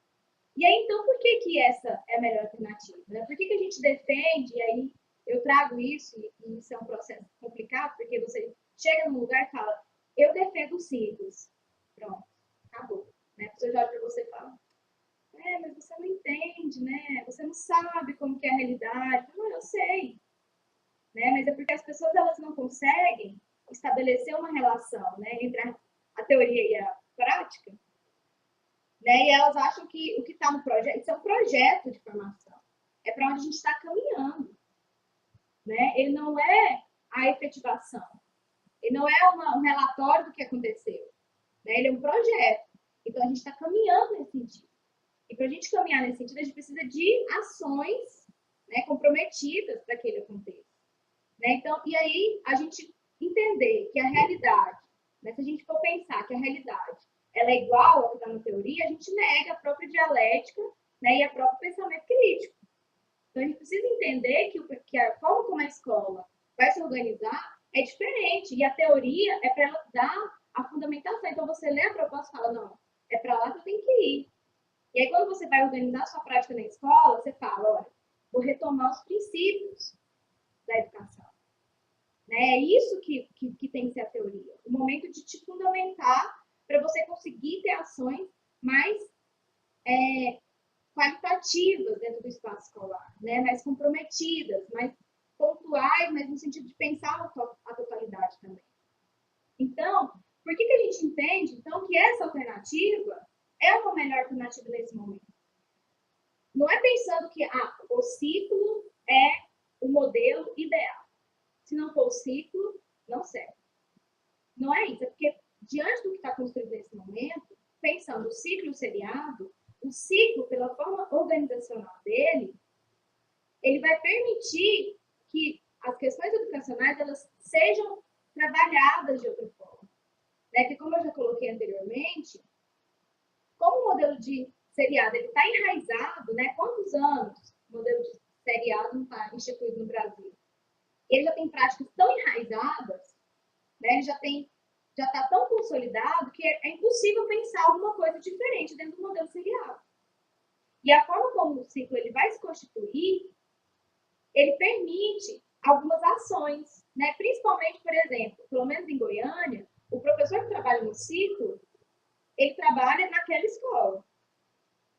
E aí, então, por que essa é a melhor alternativa? Né? Por que a gente defende, e aí eu trago isso, e isso é um processo complicado, porque você chega num lugar e fala, eu defendo ciclos. Pronto, acabou. Né? A pessoa já olha para você e fala, mas você não entende, né? Você não sabe como que é a realidade. Não, eu sei. Né? Mas é porque as pessoas elas não conseguem estabelecer uma relação, né, entre a teoria e a prática. Né? E elas acham que o que está no projeto, isso é um projeto de formação. É para onde a gente está caminhando. Né? Ele não é a efetivação. Ele não é um relatório do que aconteceu. Né? Ele é um projeto. Então, a gente está caminhando nesse sentido. E para a gente caminhar nesse sentido, a gente precisa de ações, né, comprometidas para que ele aconteça. Né? Então, e aí, a gente entender que a realidade, né, se a gente for pensar que a realidade ela é igual ao que está na teoria, a gente nega a própria dialética, né, e o próprio pensamento crítico. Então, a gente precisa entender que a forma como a escola vai se organizar é diferente. E a teoria é para ela dar a fundamentação. Então, você lê a proposta e fala, não, é para lá que eu tenho que ir. E aí, quando você vai organizar a sua prática na escola, você fala, olha, vou retomar os princípios da educação. Né? É isso que tem que ser a teoria. O momento de te fundamentar para você conseguir ter ações mais qualitativas dentro do espaço escolar, né? Mais comprometidas, mais pontuais, mas no sentido de pensar a totalidade também. Então, por que a gente entende, então, que essa alternativa é uma melhor alternativa nesse momento? Não é pensando que o ciclo é o modelo ideal. Se não for o ciclo, não serve. Não é isso, é porque diante do que está construído nesse momento, pensando o ciclo e o seriado, o ciclo, pela forma organizacional dele, ele vai permitir que as questões educacionais elas sejam trabalhadas de outra forma. Né? Que, como eu já coloquei anteriormente, como o modelo de seriado está enraizado, né? Quantos anos o modelo de seriado não está instituído no Brasil? Ele já tem práticas tão enraizadas, né? Ele já está tão consolidado que é impossível pensar alguma coisa diferente dentro do modelo seriado. E a forma como o ciclo ele vai se constituir, ele permite algumas ações, né? Principalmente, por exemplo, pelo menos em Goiânia, o professor que trabalha no ciclo, ele trabalha naquela escola.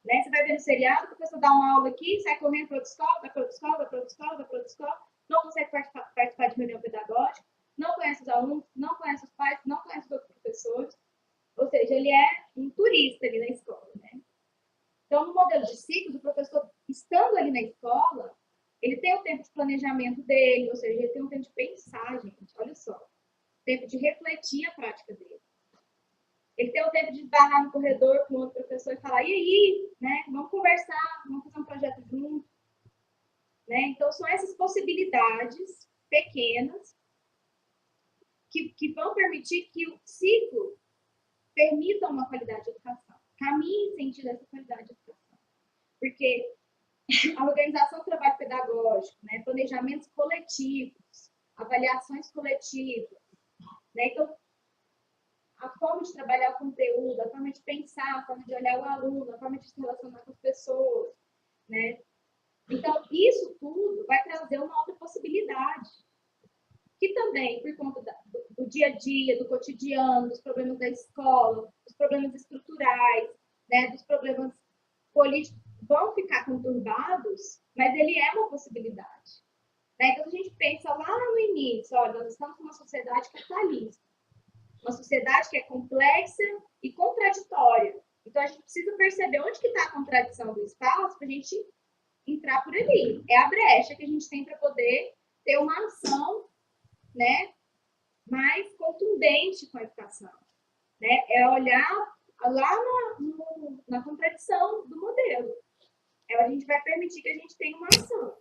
Né? Você vai ver no seriado, o professor dá uma aula aqui, sai correndo para outra escola, vai para outra escola, vai para outra escola, vai para outra escola, não consegue participar de reunião pedagógica, não conhece os alunos, não conhece os pais, não conhece os outros professores. Ou seja, ele é um turista ali na escola. Né? Então, no modelo de ciclos, o professor, estando ali na escola, ele tem o tempo de planejamento dele, ou seja, ele tem o tempo de pensar, gente, olha só. O tempo de refletir a prática dele. Ele tem o tempo de barrar no corredor com outro professor e falar, e aí, né? Vamos conversar, vamos fazer um projeto junto. Né? Então, são essas possibilidades pequenas que vão permitir que o ciclo permita uma qualidade de educação, caminhe em sentido dessa qualidade de educação. Porque a organização do trabalho pedagógico, né? Planejamentos coletivos, avaliações coletivas, né? Então, a forma de trabalhar o conteúdo, a forma de pensar, a forma de olhar o aluno, a forma de se relacionar com as pessoas, né? Então, isso tudo vai trazer uma outra possibilidade, que também, por conta do dia a dia, do cotidiano, dos problemas da escola, dos problemas estruturais, né, dos problemas políticos, vão ficar conturbados, mas ele é uma possibilidade. Né? Então, a gente pensa lá no início, olha, nós estamos numa sociedade capitalista, uma sociedade que é complexa e contraditória. Então, a gente precisa perceber onde que está a contradição do espaço para a gente entrar por ali. É a brecha que a gente tem para poder ter uma ação, né, mais contundente com a educação. Né? É olhar lá na contradição do modelo. A gente vai permitir que a gente tenha uma ação.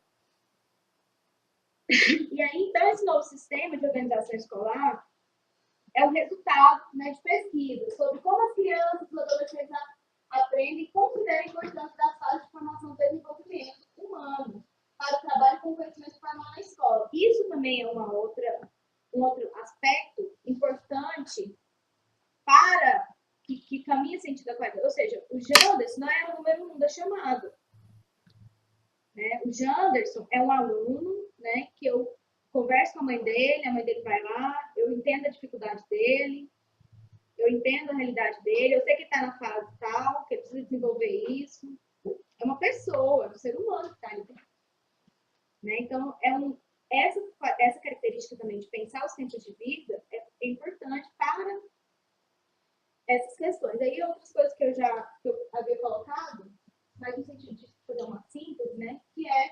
E aí, então, esse novo sistema de organização escolar é o resultado, né, de pesquisas sobre como as crianças e os adolescentes aprendem e consideram a importância das fases de formação e desenvolvimento humano para o trabalho com conhecimento formal na escola. Isso também é um outro aspecto importante para que caminhe sentido da qualidade. Ou seja, o Janderson não é o número 1 da chamada. Né? O Janderson é um aluno, né, que eu converso com a mãe dele vai lá, eu entendo a dificuldade dele, eu entendo a realidade dele, eu sei que está na fase tal, que ele precisa desenvolver isso. É uma pessoa, é um ser humano que está ali dentro. Né? Então, essa característica também de pensar os tempos de vida é importante para essas questões. Aí, outras coisas que eu havia colocado, mas no sentido de fazer uma síntese, né? Que é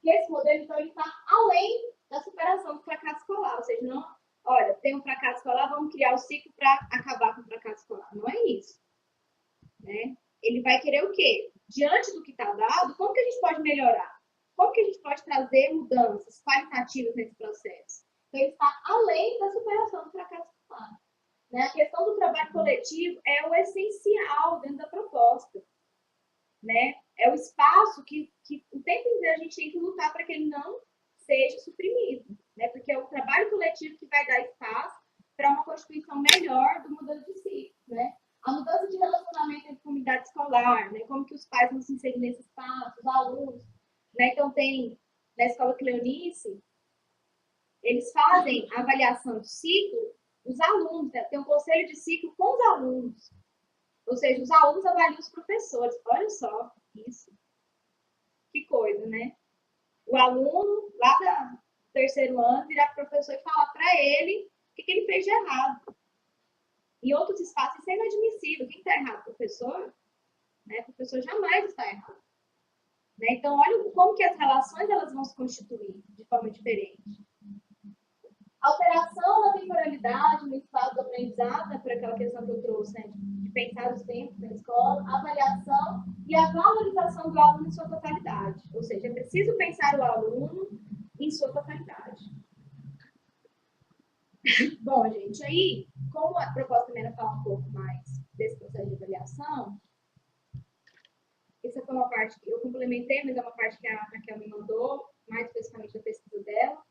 que esse modelo, então, ele está além da superação do fracasso escolar. Ou seja, não, olha, tem um fracasso escolar, vamos criar o ciclo para acabar com o fracasso escolar. Não é isso. Né? Ele vai querer o quê? Diante do que está dado, como que a gente pode melhorar? Como que a gente pode trazer mudanças qualitativas nesse processo? Então, ele está além da superação do fracasso escolar. Né? A questão do trabalho coletivo é o essencial dentro da proposta. Né? É o espaço que o tempo inteiro a gente tem que lutar para que ele não seja suprimido. Né? Porque é o trabalho coletivo que vai dar espaço para uma constituição melhor do modelo de ciclo. Né? A mudança de relacionamento entre comunidade escolar, né? Como que os pais vão se inserir nesse espaço, os alunos. Né? Então, tem na Escola Cleonice, eles fazem a avaliação do ciclo, os alunos, né? Tem um conselho de ciclo com os alunos. Ou seja, os alunos avaliam os professores. Olha só isso. Que coisa, né? O aluno, lá do terceiro ano, virar para o professor e falar para ele o que ele fez de errado. Em outros espaços, isso é inadmissível. Quem está errado? O professor? Né? O professor jamais está errado. Né? Então, olha como que as relações elas vão se constituir de forma diferente. Alteração na temporalidade, no estado do aprendizado, né, por aquela questão que eu trouxe, né, de pensar os tempos na escola, avaliação e a valorização do aluno em sua totalidade. Ou seja, é preciso pensar o aluno em sua totalidade. Bom, gente, aí, como a proposta também era falar um pouco mais desse processo de avaliação, essa foi uma parte que eu complementei, mas é uma parte que a Raquel me mandou, mais especificamente da pesquisa dela.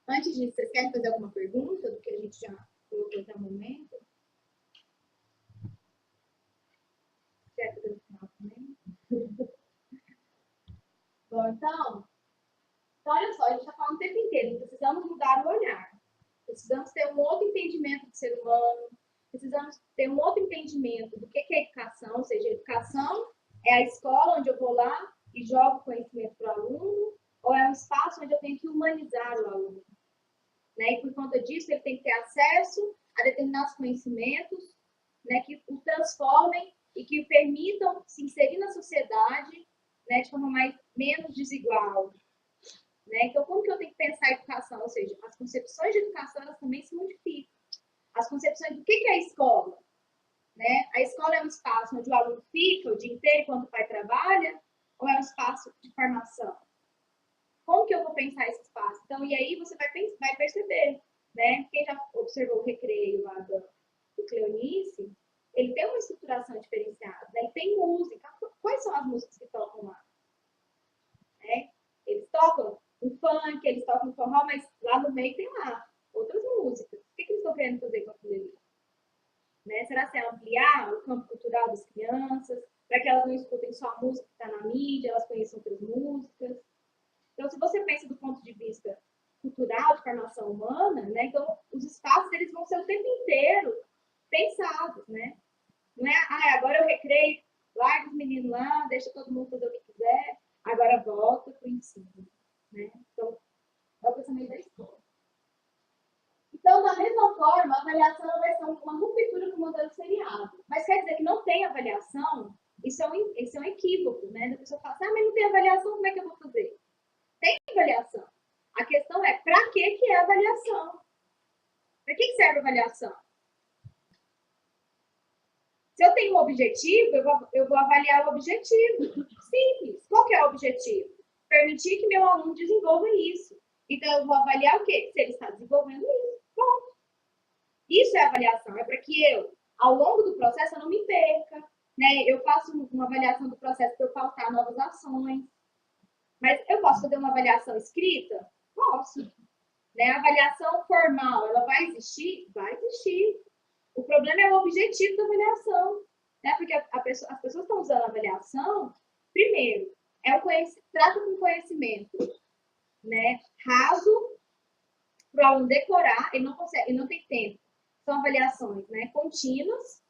Antes disso, vocês querem fazer alguma pergunta do que a gente já colocou até o momento? Quer fazer no final também? Bom, então, olha só, a gente está falando o tempo inteiro, precisamos mudar o olhar. Precisamos ter um outro entendimento do ser humano, precisamos ter um outro entendimento do que é educação, ou seja, educação é a escola onde eu vou lá e jogo conhecimento para o aluno, ou é um espaço onde eu tenho que humanizar o aluno. Né? E por conta disso, ele tem que ter acesso a determinados conhecimentos, né, que o transformem e que o permitam se inserir na sociedade, né, de forma menos desigual. Né? Então, como que eu tenho que pensar a educação? Ou seja, as concepções de educação elas também se modificam. As concepções do que é a escola? Né? A escola é um espaço onde o aluno fica o dia inteiro enquanto o pai trabalha, ou é um espaço de formação? Como que eu vou pensar esse espaço? Então, e aí você vai perceber, né? Quem já observou o recreio lá do Cleonice, ele tem uma estruturação diferenciada, né? Ele tem música. Quais são as músicas que tocam lá? Né? Eles tocam um funk, eles tocam um forró, mas lá no meio tem lá outras músicas. O que eles estão querendo fazer com aquilo ali? Né? Será que é ampliar o campo cultural das crianças, para que elas não escutem só a música que está na mídia, elas conheçam outras músicas? Então, se você pensa do ponto de vista cultural, de formação humana, né, então os espaços eles vão ser o tempo inteiro pensados, né? Não é, agora eu recreio, larga os meninos lá, deixa todo mundo fazer o que quiser, agora volta para o ensino, né? Então, é o pensamento da escola. Então, da mesma forma, a avaliação vai ser uma ruptura do modelo seriado. Mas quer dizer que não tem avaliação? Isso é um equívoco, né? A pessoa fala assim, mas não tem avaliação, como é que eu vou fazer? Tem avaliação. A questão é, para que é a avaliação? Para que serve a avaliação? Se eu tenho um objetivo, eu vou avaliar o objetivo. Simples. Qual que é o objetivo? Permitir que meu aluno desenvolva isso. Então, eu vou avaliar o quê? Se ele está desenvolvendo isso. Ponto. Isso é avaliação. É para que eu, ao longo do processo, eu não me perca. Né? Eu faço uma avaliação do processo para eu pautar novas ações. Mas eu posso fazer uma avaliação escrita? Posso. Né? A avaliação formal, ela vai existir? Vai existir. O problema é o objetivo da avaliação. Né? Porque as pessoas estão usando a avaliação, primeiro, trata com conhecimento, né, raso, para o aluno decorar, ele não consegue, ele não tem tempo. São avaliações, né, contínuas,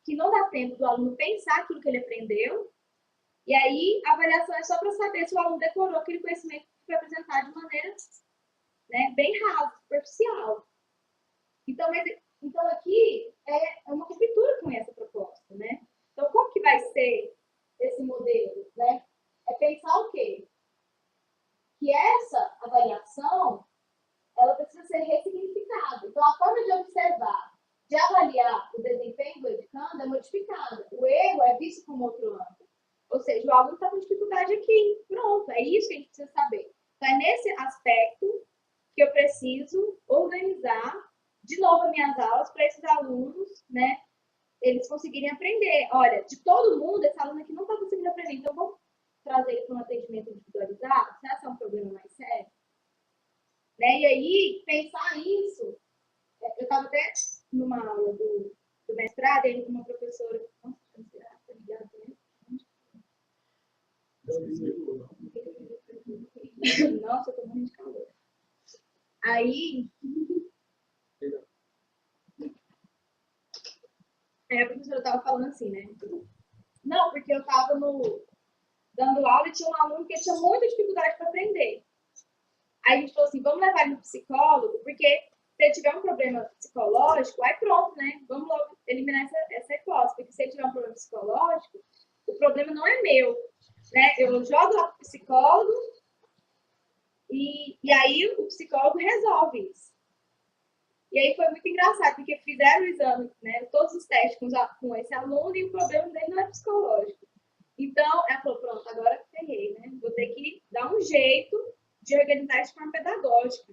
que não dá tempo do aluno pensar aquilo que ele aprendeu. E aí, a avaliação é só para saber se o aluno decorou aquele conhecimento que foi apresentado de maneira, né, bem rasa, superficial. Então, aqui é uma ruptura com essa proposta, né? Então, como que vai ser esse modelo, né? É pensar o quê? Que essa avaliação, ela precisa ser ressignificada. Então, a forma de observar, de avaliar o desempenho do educando é modificada. O erro é visto como outro ângulo. Ou seja, o aluno está com dificuldade aqui. Pronto, é isso que a gente precisa saber. Então, é nesse aspecto que eu preciso organizar de novo as minhas aulas para esses alunos, né, eles conseguirem aprender. Olha, de todo mundo, esse aluno aqui não está conseguindo aprender, então vamos trazer ele para um atendimento individualizado? Será que é um problema mais sério? Né? E aí, pensar isso, eu estava até numa aula do mestrado, ele com uma professora, nossa, tá ligado, né? Nossa, eu tô morrendo de calor. Aí, Aí a professora estava falando assim, né? Não, porque eu estava dando aula e tinha um aluno que tinha muita dificuldade para aprender. Aí a gente falou assim, vamos levar ele no psicólogo, porque se ele tiver um problema psicológico, aí pronto, né? Vamos logo eliminar essa hipótese, porque se ele tiver um problema psicológico, o problema não é meu, né? Eu jogo lá pro psicólogo e aí o psicólogo resolve isso. E aí foi muito engraçado, porque fizeram o exame, né? Todos os testes com esse aluno e o problema dele não é psicológico. Então, ela falou, pronto, agora ferrei, né? Vou ter que dar um jeito de organizar de forma pedagógica.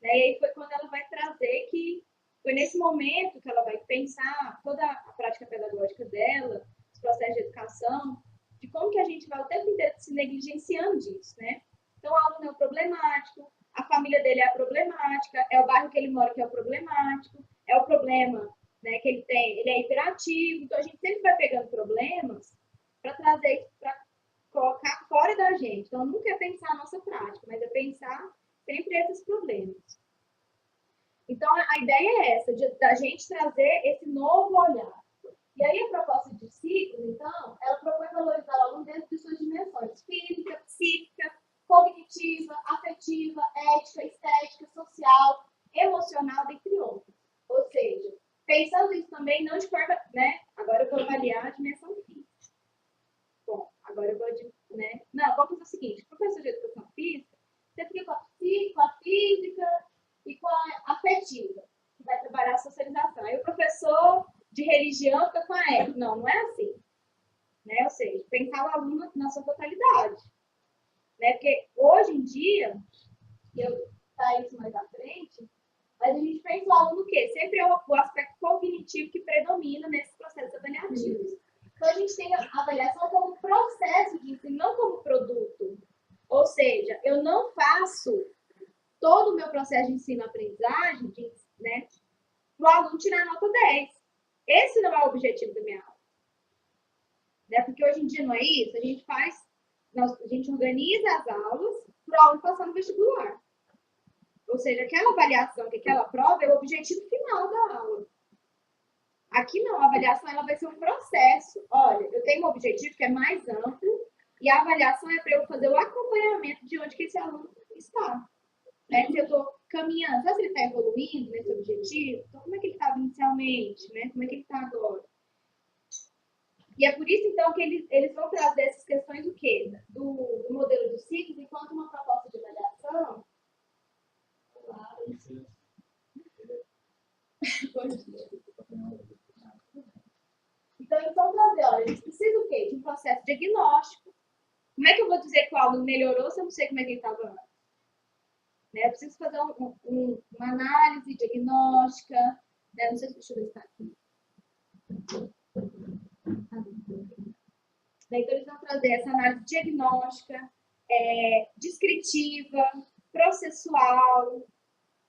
Né? E aí foi quando ela vai trazer que foi nesse momento que ela vai pensar toda a prática pedagógica dela, os processos de educação, de como que a gente vai o tempo inteiro se negligenciando disso, né? Então, o aluno é o problemático, a família dele é a problemática, é o bairro que ele mora que é o problemático, é o problema, né, que ele tem, ele é hiperativo, então a gente sempre vai pegando problemas para trazer, para colocar fora da gente. Então, nunca é pensar a nossa prática, mas é pensar sempre esses problemas. Então, a ideia é essa, da gente trazer esse novo olhar. E aí, a proposta de ciclos, então, ela propõe valorizar o aluno dentro de suas dimensões física, psíquica, cognitiva, afetiva, ética, estética, social, emocional, dentre outros. Ou seja, pensando isso também não de forma, né? Agora eu vou avaliar a dimensão física. Bom, agora eu vou, né? Não, vamos fazer o seguinte, professor de educação física, você fica com a física e com a afetiva, que vai trabalhar a socialização. Aí o professor de religião fica com a ética. Não, não é assim. Né? Ou seja, pensar o aluno na sua totalidade. Né? Porque hoje em dia, eu tá isso mais à frente, mas a gente pensa o aluno o quê? Sempre é o aspecto cognitivo que predomina nesses processos avaliativos. Então, a gente tem a avaliação como processo de ensino, não como produto. Ou seja, eu não faço todo o meu processo de ensino-aprendizagem, né, para o aluno tirar nota 10. Esse não é o objetivo da minha aula. Né? Porque hoje em dia não é isso, a gente organiza as aulas para o aluno passar no vestibular. Ou seja, aquela avaliação, aquela prova é o objetivo final da aula. Aqui não, a avaliação ela vai ser um processo. Olha, eu tenho um objetivo que é mais amplo e a avaliação é para eu fazer o acompanhamento de onde que esse aluno está. Né? Se eu estou caminhando, se ele está evoluindo nesse objetivo, então como é que ele estava inicialmente, né? Como é que ele está agora? E é por isso, então, que eles vão trazer essas questões do quê? Do modelo de ciclos enquanto uma proposta de avaliação. Então, eles vão trazer, olha, eles precisam o quê? De um processo diagnóstico. Como é que eu vou dizer que o aluno melhorou se eu não sei como é que ele estava antes? Né? Eu preciso fazer uma análise diagnóstica. Né? Não sei se eu está aqui. Então, eles vão trazer essa análise diagnóstica, descritiva, processual,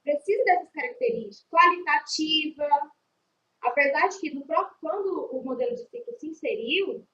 precisa dessas características, qualitativa, apesar de que quando o modelo de ciclo se inseriu,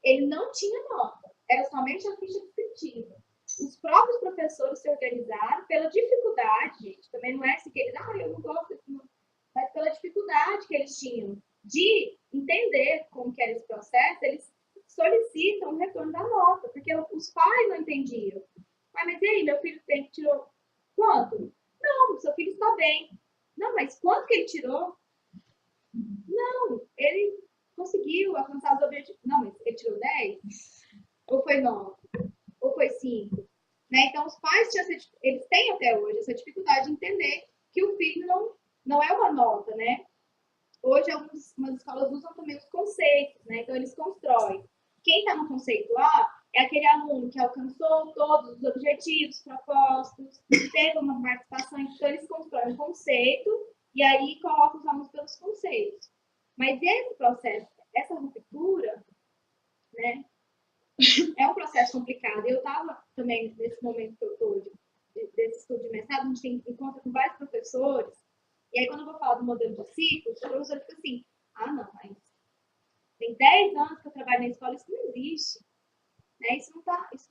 ele não tinha nota, era somente a ficha descritiva. Os próprios professores se organizaram pela dificuldade, gente, também não é assim que eles, eu não gosto disso, mas pela dificuldade que eles tinham de entender como que era esse processo, eles solicitam o retorno da nota, porque os pais não entendiam. Mas e aí, meu filho tirou quanto? Não, seu filho está bem. Não, mas quanto que ele tirou? Não, ele conseguiu alcançar os objetivos. Não, mas ele tirou 10? Ou foi 9? Ou foi 5? Né? Então, os pais eles têm até hoje essa dificuldade de entender que o filho não é uma nota, né? Hoje, algumas escolas usam também os conceitos, né? Então, eles constroem. Quem está no conceito A é aquele aluno que alcançou todos os objetivos propostos, teve uma participação, então eles constroem um conceito e aí colocam os alunos pelos conceitos. Mas esse processo, essa ruptura, né, é um processo complicado. Eu estava também, nesse momento que eu estou, desse estudo de mestrado, a gente tem encontro com vários professores, e aí quando eu vou falar do modelo de ciclos, o professor fica assim, não, mas tem 10 anos que eu trabalho na escola, isso não existe. Né? Isso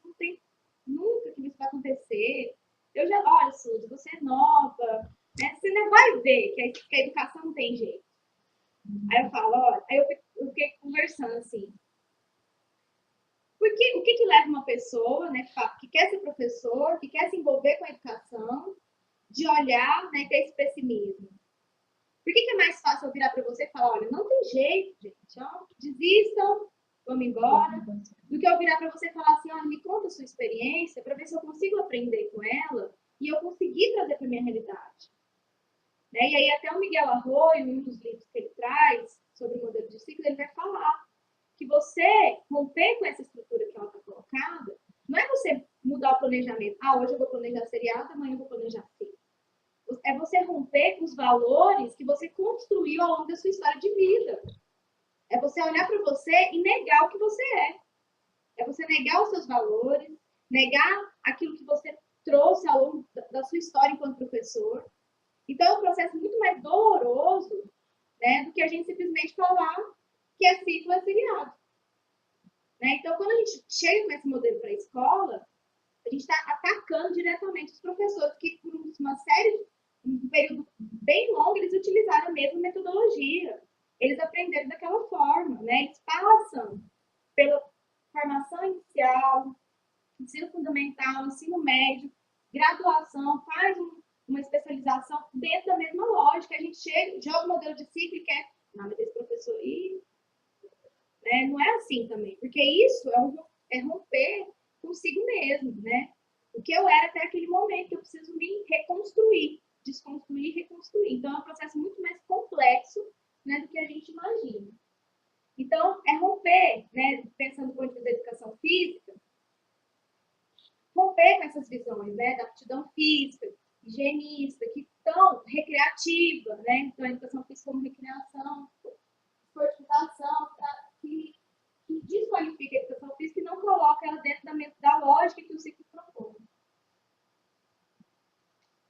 não tem nunca que isso vai acontecer. Olha, Suzy, você é nova, né? Você não vai ver que a educação não tem jeito. Aí eu falo, olha, aí eu fiquei conversando assim. Porque, o que que leva uma pessoa, né, que quer ser professor, que quer se envolver com a educação, de olhar, né, ter esse pessimismo? Por que que é mais fácil eu virar para você e falar, olha, não tem jeito, gente, ó, desistam, vamos embora, do que eu virar para você e falar assim, olha, me conta a sua experiência para ver se eu consigo aprender com ela e eu conseguir trazer para minha realidade. Né? E aí até o Miguel Arroyo, em um dos livros que ele traz sobre o modelo de ciclo, ele vai falar que você romper com essa estrutura que ela está colocada, não é você mudar o planejamento. Ah, hoje eu vou planejar seriado, amanhã eu vou planejar ciclo. É você romper com os valores que você construiu ao longo da sua história de vida. É você olhar para você e negar o que você é. É você negar os seus valores, negar aquilo que você trouxe ao longo da sua história enquanto professor. Então, é um processo muito mais doloroso, né, do que a gente simplesmente falar que é ciclo, é seriado. Né? Então, quando a gente chega com esse modelo para a escola, a gente está atacando diretamente os professores que, por uma série, um período bem longo, eles utilizaram a mesma metodologia. Eles aprenderam daquela forma, né? Eles passam pela formação inicial, ensino fundamental, ensino médio, graduação, faz uma especialização dentro da mesma lógica. A gente chega, joga o modelo de ciclo e quer, não, mas esse professor aí, né? Não é assim também, porque isso é romper consigo mesmo, né? O que eu era até aquele momento, eu preciso me reconstruir, desconstruir, reconstruir. Então, é um processo muito mais complexo, né, do que a gente imagina. Então, é romper, né, pensando no ponto de vista da educação física, romper com essas visões, né, da aptidão física, higienista, que estão recreativa, né, então a educação física como recreação, esportificação, que desqualifica a educação física e não coloca ela dentro da lógica que o ciclo propõe.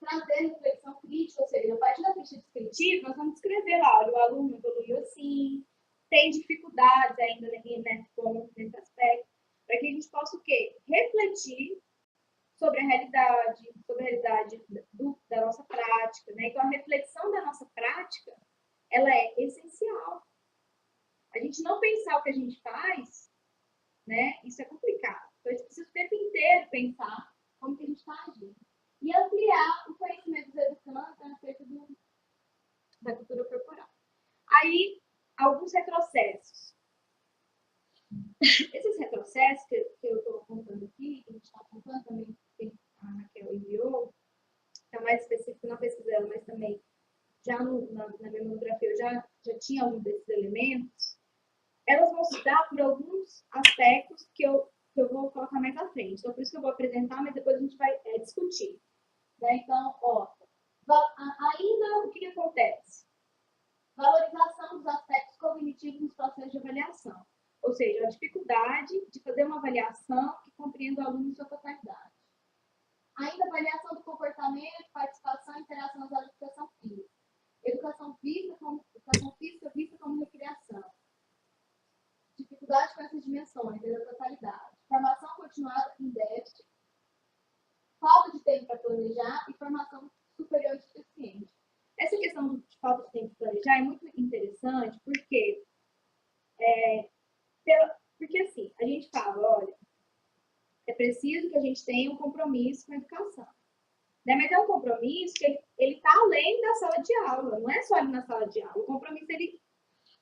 Trazer reflexão crítica, ou seja, a partir da ficha descritiva, nós vamos escrever lá, olha, o aluno evoluiu assim, tem dificuldades ainda nesse aspecto, para que a gente possa o quê? Refletir sobre a realidade da nossa prática, né? Então, a reflexão da nossa prática, ela é essencial. A gente não pensar o que a gente faz, né? Isso é complicado. Então, a gente precisa o tempo inteiro pensar como que a gente está agindo. E ampliar o conhecimento dos educantes a respeito da cultura corporal. Aí, alguns retrocessos. Esses retrocessos que eu estou apontando aqui, que a gente está apontando também, que a Raquel enviou, está mais específico na pesquisa dela, mas também já na minha monografia eu já tinha alguns desses elementos. Elas vão se dar por alguns aspectos que eu vou colocar mais à frente. Então, por isso que eu vou apresentar, mas depois a gente vai discutir. Né? Então, ó, ainda o que acontece? Valorização dos aspectos cognitivos nos processos de avaliação. Ou seja, a dificuldade de fazer uma avaliação que compreenda o aluno em sua totalidade. Ainda avaliação do comportamento, participação e interação nas aulas de educação física. Educação física vista como recreação. Dificuldade com essas dimensões, da totalidade. Formação continuada em déficit. Falta de tempo para planejar e formação superior e suficiente. Essa questão de falta de tempo para planejar é muito interessante porque assim, a gente fala, olha, é preciso que a gente tenha um compromisso com a educação. Né? Mas é um compromisso que ele está além da sala de aula, não é só ali na sala de aula. O compromisso ele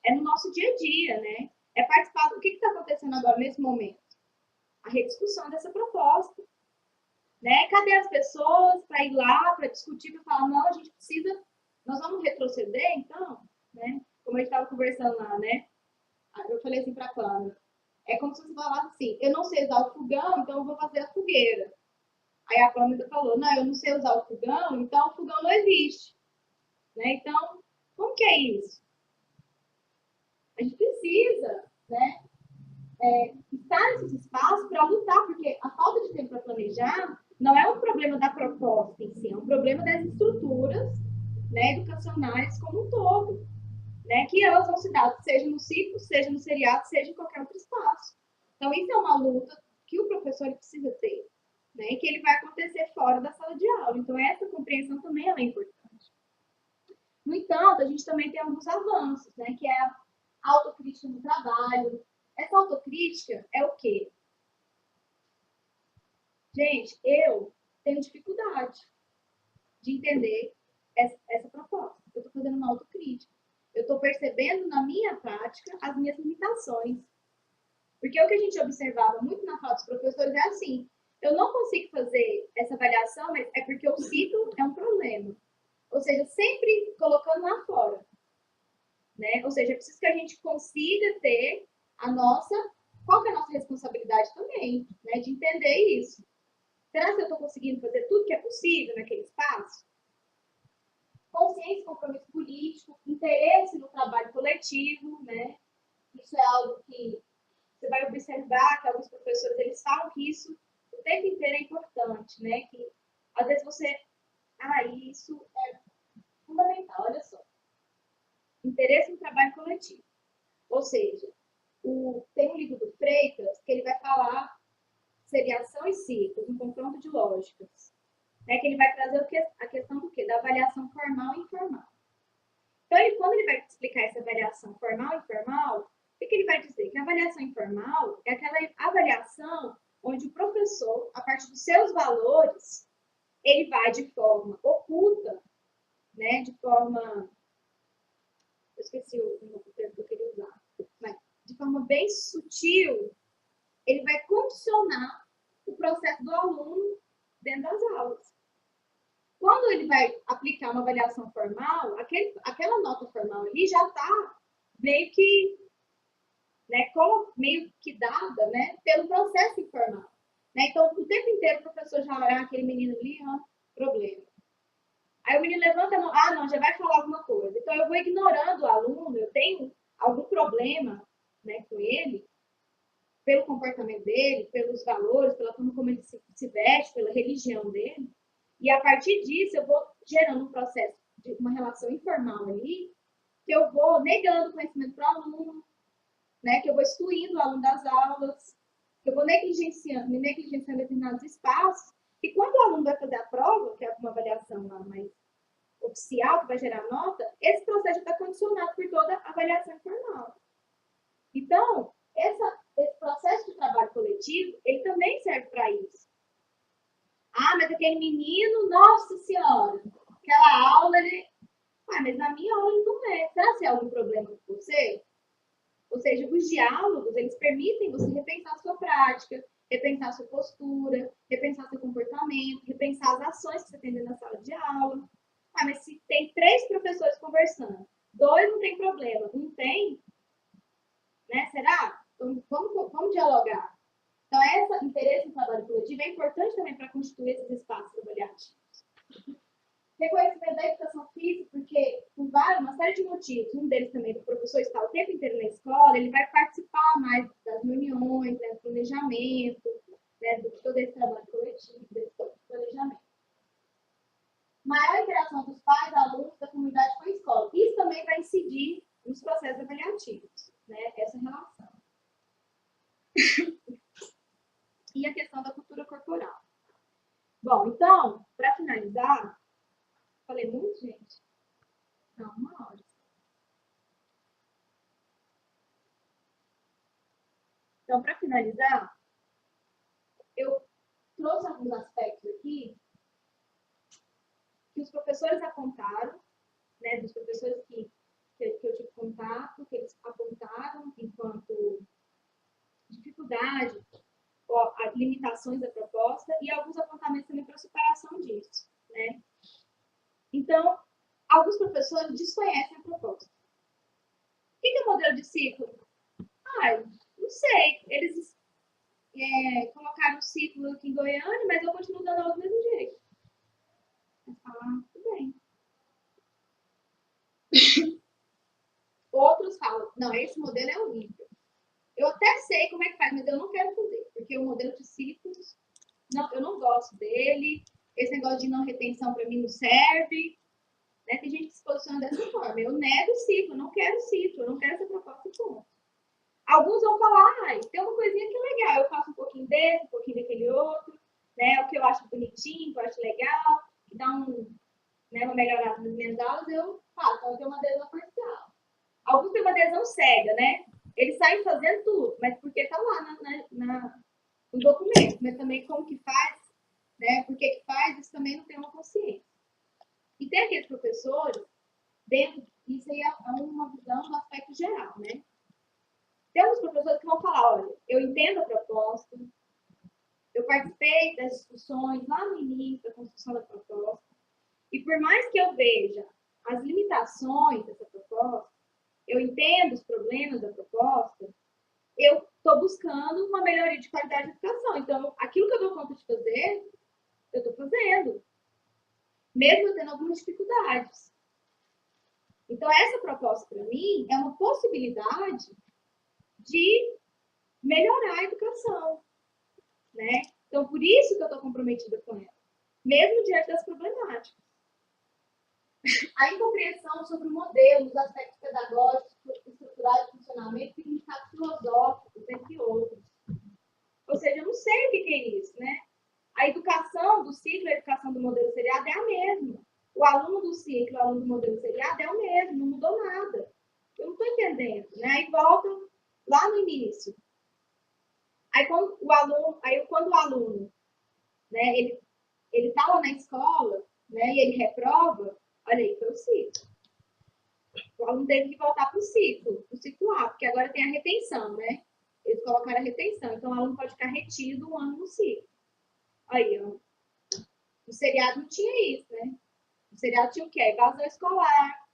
é no nosso dia a dia, né? É participar do que está acontecendo agora nesse momento. A rediscussão dessa proposta. Né? Cadê as pessoas para ir lá, para discutir, para falar, não, a gente precisa, nós vamos retroceder, então, né? Como a gente estava conversando lá, né? Eu falei assim para a Clara, é como se você falasse assim, eu não sei usar o fogão, então eu vou fazer a fogueira. Aí a Clara falou, não, eu não sei usar o fogão, então o fogão não existe. Né? Então, como que é isso? A gente precisa, né? Estar nesses espaços para lutar, porque a falta de tempo para planejar não é um problema da proposta em si, é um problema das estruturas, né, educacionais como um todo, né, que elas vão se dar, seja no ciclo, seja no seriado, seja em qualquer outro espaço. Então, isso é uma luta que o professor precisa ter, né, e que ele vai acontecer fora da sala de aula. Então, essa compreensão também é importante. No entanto, a gente também tem alguns avanços, né? Que é a autocrítica no trabalho. Essa autocrítica é o quê? Gente, eu tenho dificuldade de entender essa proposta. Eu estou fazendo uma autocrítica. Eu estou percebendo na minha prática as minhas limitações. Porque o que a gente observava muito na fala dos professores é assim, eu não consigo fazer essa avaliação, mas é porque o ciclo é um problema. Ou seja, sempre colocando lá fora. Né? Ou seja, é preciso que a gente consiga ter a nossa... Qual que é a nossa responsabilidade também, né? De entender isso. Será que eu estou conseguindo fazer tudo que é possível naquele espaço? Consciência, compromisso político, interesse no trabalho coletivo, né? Isso é algo que você vai observar que alguns professores eles falam que isso o tempo inteiro é importante, né? Que às vezes você, isso é fundamental, olha só. Interesse no trabalho coletivo. Ou seja, tem um livro do Freitas que ele vai falar seriação e ciclos, um confronto de lógicas. Né, que ele vai trazer a questão do quê? Da avaliação formal e informal. Então, quando ele vai explicar essa avaliação formal e informal, o que ele vai dizer? Que a avaliação informal é aquela avaliação onde o professor, a partir dos seus valores, ele vai de forma oculta, né, de forma... Eu esqueci o termo que eu queria usar. Mas, de forma bem sutil, ele vai condicionar o processo do aluno dentro das aulas. Quando ele vai aplicar uma avaliação formal, aquela nota formal ali já está meio que, né, meio que dada, né, pelo processo informal. Né? Então, o tempo inteiro o professor já olha aquele menino ali, ó, problema. Aí o menino levanta a mão, não, já vai falar alguma coisa. Então, eu vou ignorando o aluno, eu tenho algum problema, né, com ele, pelo comportamento dele, pelos valores, pela forma como ele se veste, pela religião dele. E a partir disso, eu vou gerando um processo de uma relação informal ali, que eu vou negando conhecimento para o aluno, né? Que eu vou excluindo o aluno das aulas, que eu vou me negligenciando em determinados espaços, e quando o aluno vai fazer a prova, que é uma avaliação lá mais oficial, que vai gerar nota, esse processo está condicionado por toda a avaliação informal. Então, esse processo de trabalho coletivo, ele também serve para isso. Mas aquele menino, nossa senhora, aquela aula, ele... mas na minha aula ele não é. Será que é algum problema com você? Ou seja, os diálogos, eles permitem você repensar a sua prática, repensar a sua postura, repensar seu comportamento, repensar as ações que você tem dentro da sala de aula. Mas se tem 3 professores conversando, 2 não tem problema, um tem, né? Será? Então, vamos dialogar. Então, esse interesse no trabalho coletivo é importante também para constituir esses espaços avaliativos. Reconhecimento da educação física, porque por uma série de motivos, um deles também, do professor estar o tempo inteiro na escola, ele vai participar mais das reuniões, né, do planejamento, né, de todo esse trabalho coletivo, desse planejamento. Maior interação dos pais, alunos, da comunidade com a escola. Isso também vai incidir nos processos avaliativos, né, essa relação. E a questão da cultura corporal. Bom, então, para finalizar, falei muito, gente? Não, 1 hora. Então, para finalizar, eu trouxe alguns aspectos aqui que os professores apontaram, né, dos professores que eu tive contato, que eles apontaram enquanto dificuldade, as limitações da proposta e alguns apontamentos também para a superação disso, né? Então, alguns professores desconhecem a proposta. O que é o modelo de ciclo? Não sei. Eles colocaram o ciclo aqui em Goiânia, mas eu continuo dando aula do mesmo jeito. Tudo bem. Outros falam, não, esse modelo é horrível. Eu até sei como é que faz, mas eu não quero fazer, porque o modelo de ciclos, não, eu não gosto dele, esse negócio de não retenção para mim não serve. Né? Tem gente que se posiciona dessa forma, eu nego o ciclo, eu não quero ciclo, eu não quero essa proposta de ponto. Alguns vão falar, tem uma coisinha que é legal, eu faço um pouquinho desse, um pouquinho daquele outro, né? O que eu acho bonitinho, que eu acho legal, que dá uma melhorada nas minhas aulas, eu Então tem uma adesão parcial. Alguns têm uma adesão cega, né? Eles saem fazendo tudo, mas porque está lá no documento. Mas também como que faz, né? Por que faz, isso também não tem uma consciência. E tem aqueles professores, isso aí é uma visão do aspecto geral, né? Tem alguns professores que vão falar, olha, eu entendo a proposta, eu participei das discussões lá no início da construção da proposta, e por mais que eu veja as limitações dessa proposta, eu entendo os problemas da proposta, eu estou buscando uma melhoria de qualidade de educação. Então, aquilo que eu dou conta de fazer, eu estou fazendo, mesmo eu tendo algumas dificuldades. Então, essa proposta, para mim, é uma possibilidade de melhorar a educação, né? Então, por isso que eu estou comprometida com ela, mesmo diante das problemáticas. A incompreensão sobre o modelo, os aspectos pedagógicos, estruturais de funcionamento, significados filosóficos, entre outros. Ou seja, eu não sei o que é isso, né? A educação do ciclo, a educação do modelo seriado é a mesma. O aluno do ciclo, o aluno do modelo seriado é o mesmo, não mudou nada. Eu não estou entendendo, né? Aí volta lá no início. Aí quando o aluno, né, ele está lá na escola, né, e ele reprova, olha aí, foi o ciclo. O aluno teve que voltar para o ciclo A, porque agora tem a retenção, né? Eles colocaram a retenção, então o aluno pode ficar retido um ano no ciclo. Aí, ó. O seriado não tinha isso, né? O seriado tinha o quê? A evasão escolar,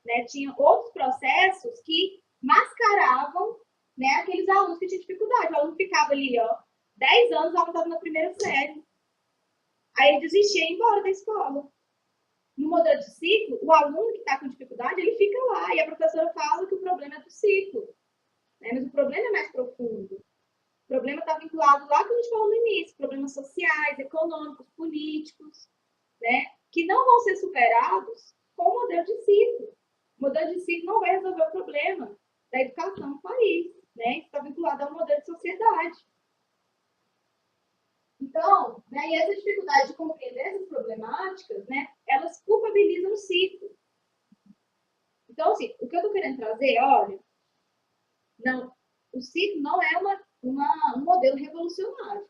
né? Tinha outros processos que mascaravam, né, aqueles alunos que tinham dificuldade. O aluno ficava ali, ó, 10 anos, o aluno estava na primeira série. Aí ele desistia e ia embora da escola. No modelo de ciclo, o aluno que está com dificuldade, ele fica lá. E a professora fala que o problema é do ciclo. Né? Mas o problema é mais profundo. O problema está vinculado lá que a gente falou no início. Problemas sociais, econômicos, políticos, né? Que não vão ser superados com o modelo de ciclo. O modelo de ciclo não vai resolver o problema da educação no país. Né? Isso está vinculado ao modelo de sociedade. Então, né, e essa dificuldade de compreender essas problemáticas, né, elas culpabilizam o ciclo. Então, assim, o que eu estou querendo trazer, olha, não, o ciclo não é um modelo revolucionário.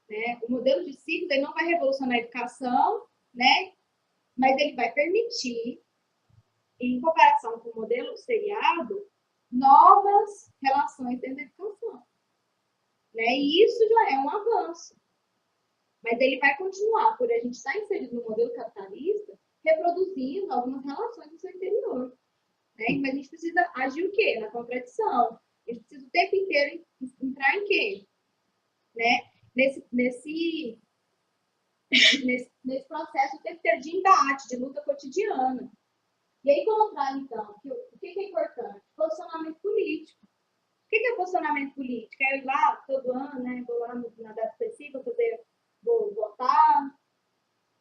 Né? O modelo de ciclo ele não vai revolucionar a educação, né, mas ele vai permitir, em comparação com o modelo seriado, novas relações dentro da educação. Né? E isso já é um avanço. Mas ele vai continuar, por a gente estar inserido no modelo capitalista, reproduzindo algumas relações no seu interior. Né? Mas a gente precisa agir o quê? Na contradição. A gente precisa o tempo inteiro entrar em quê? Né? Nesse processo o tempo inteiro de embate, de luta cotidiana. E aí colocar, então, o que é importante? Posicionamento político. O que é posicionamento político? É eu ir lá todo ano, né? Vou lá na data específica, vou votar.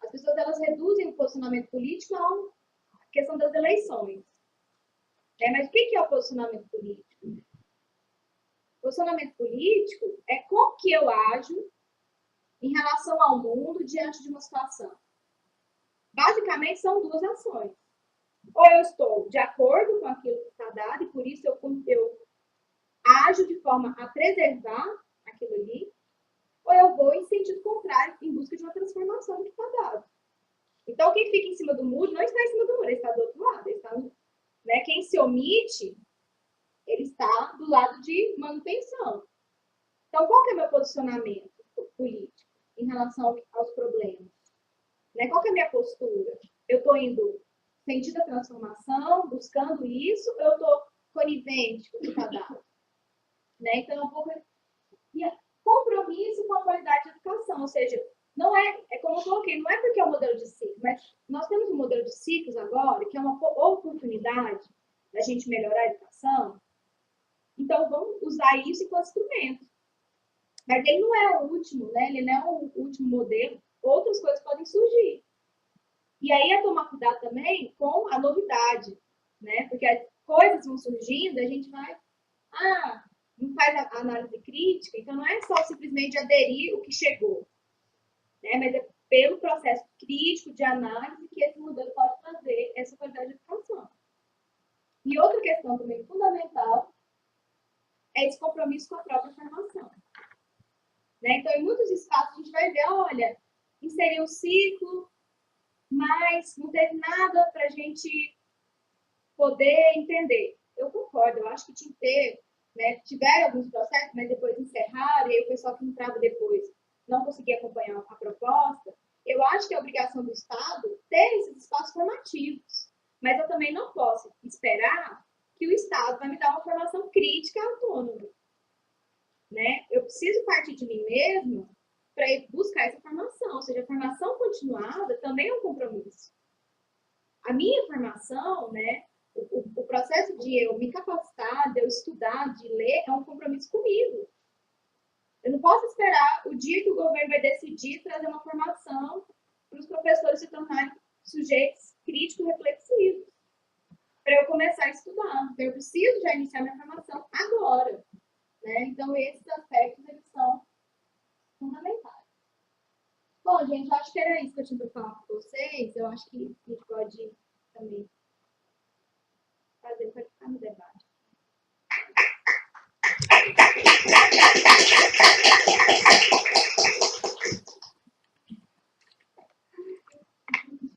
As pessoas elas reduzem o posicionamento político à questão das eleições. Mas o que é o posicionamento político? O posicionamento político é como que eu ajo em relação ao mundo diante de uma situação. Basicamente, são duas ações. Ou eu estou de acordo com aquilo que está dado, e por isso eu ajo de forma a preservar aquilo ali, ou eu vou em sentido contrário, em busca de uma transformação do que está dado. Então, quem fica em cima do muro não está em cima do muro, ele está do outro lado. Ele está, né? Quem se omite, ele está do lado de manutenção. Então, qual que é o meu posicionamento político em relação aos problemas? Né? Qual que é a minha postura? Eu estou indo sentido a transformação, buscando isso, ou eu estou conivente com o que está dado? Né? Então, é um pouco compromisso com a qualidade de educação, ou seja, não é como eu coloquei, não é porque é um modelo de ciclo, mas nós temos um modelo de ciclos agora, que é uma oportunidade da gente melhorar a educação, então vamos usar isso enquanto instrumento. Mas ele não é o último, né? Ele não é o último modelo, outras coisas podem surgir. E aí é tomar cuidado também com a novidade, né? Porque as coisas vão surgindo, a gente vai, não faz a análise crítica, então não é só simplesmente aderir o que chegou, né? Mas pelo processo crítico de análise que esse modelo pode trazer essa qualidade de educação. E outra questão também fundamental é esse compromisso com a própria formação. Né? Então, em muitos espaços, a gente vai ver, olha, inseriu um ciclo, mas não teve nada para a gente poder entender. Eu concordo, eu acho que tinha que ter, né, tiveram alguns processos, mas depois encerraram, e aí o pessoal que entrava depois não conseguia acompanhar a proposta. Eu acho que é obrigação do Estado ter esses espaços formativos, mas eu também não posso esperar que o Estado vai me dar uma formação crítica autônoma. Né? Eu preciso partir de mim mesmo para ir buscar essa formação, ou seja, a formação continuada também é um compromisso. A minha formação, né, o processo de eu me capacitar, de eu estudar, de ler, é um compromisso comigo. Eu não posso esperar o dia que o governo vai decidir trazer uma formação para os professores se tornarem sujeitos críticos reflexivos, para eu começar a estudar. Então, eu preciso já iniciar minha formação agora. Né? Então, esses aspectos, eles são fundamentais. Bom, gente, eu acho que era isso que eu tinha para falar com vocês. Eu acho que a gente pode também fazer para ficar no debate.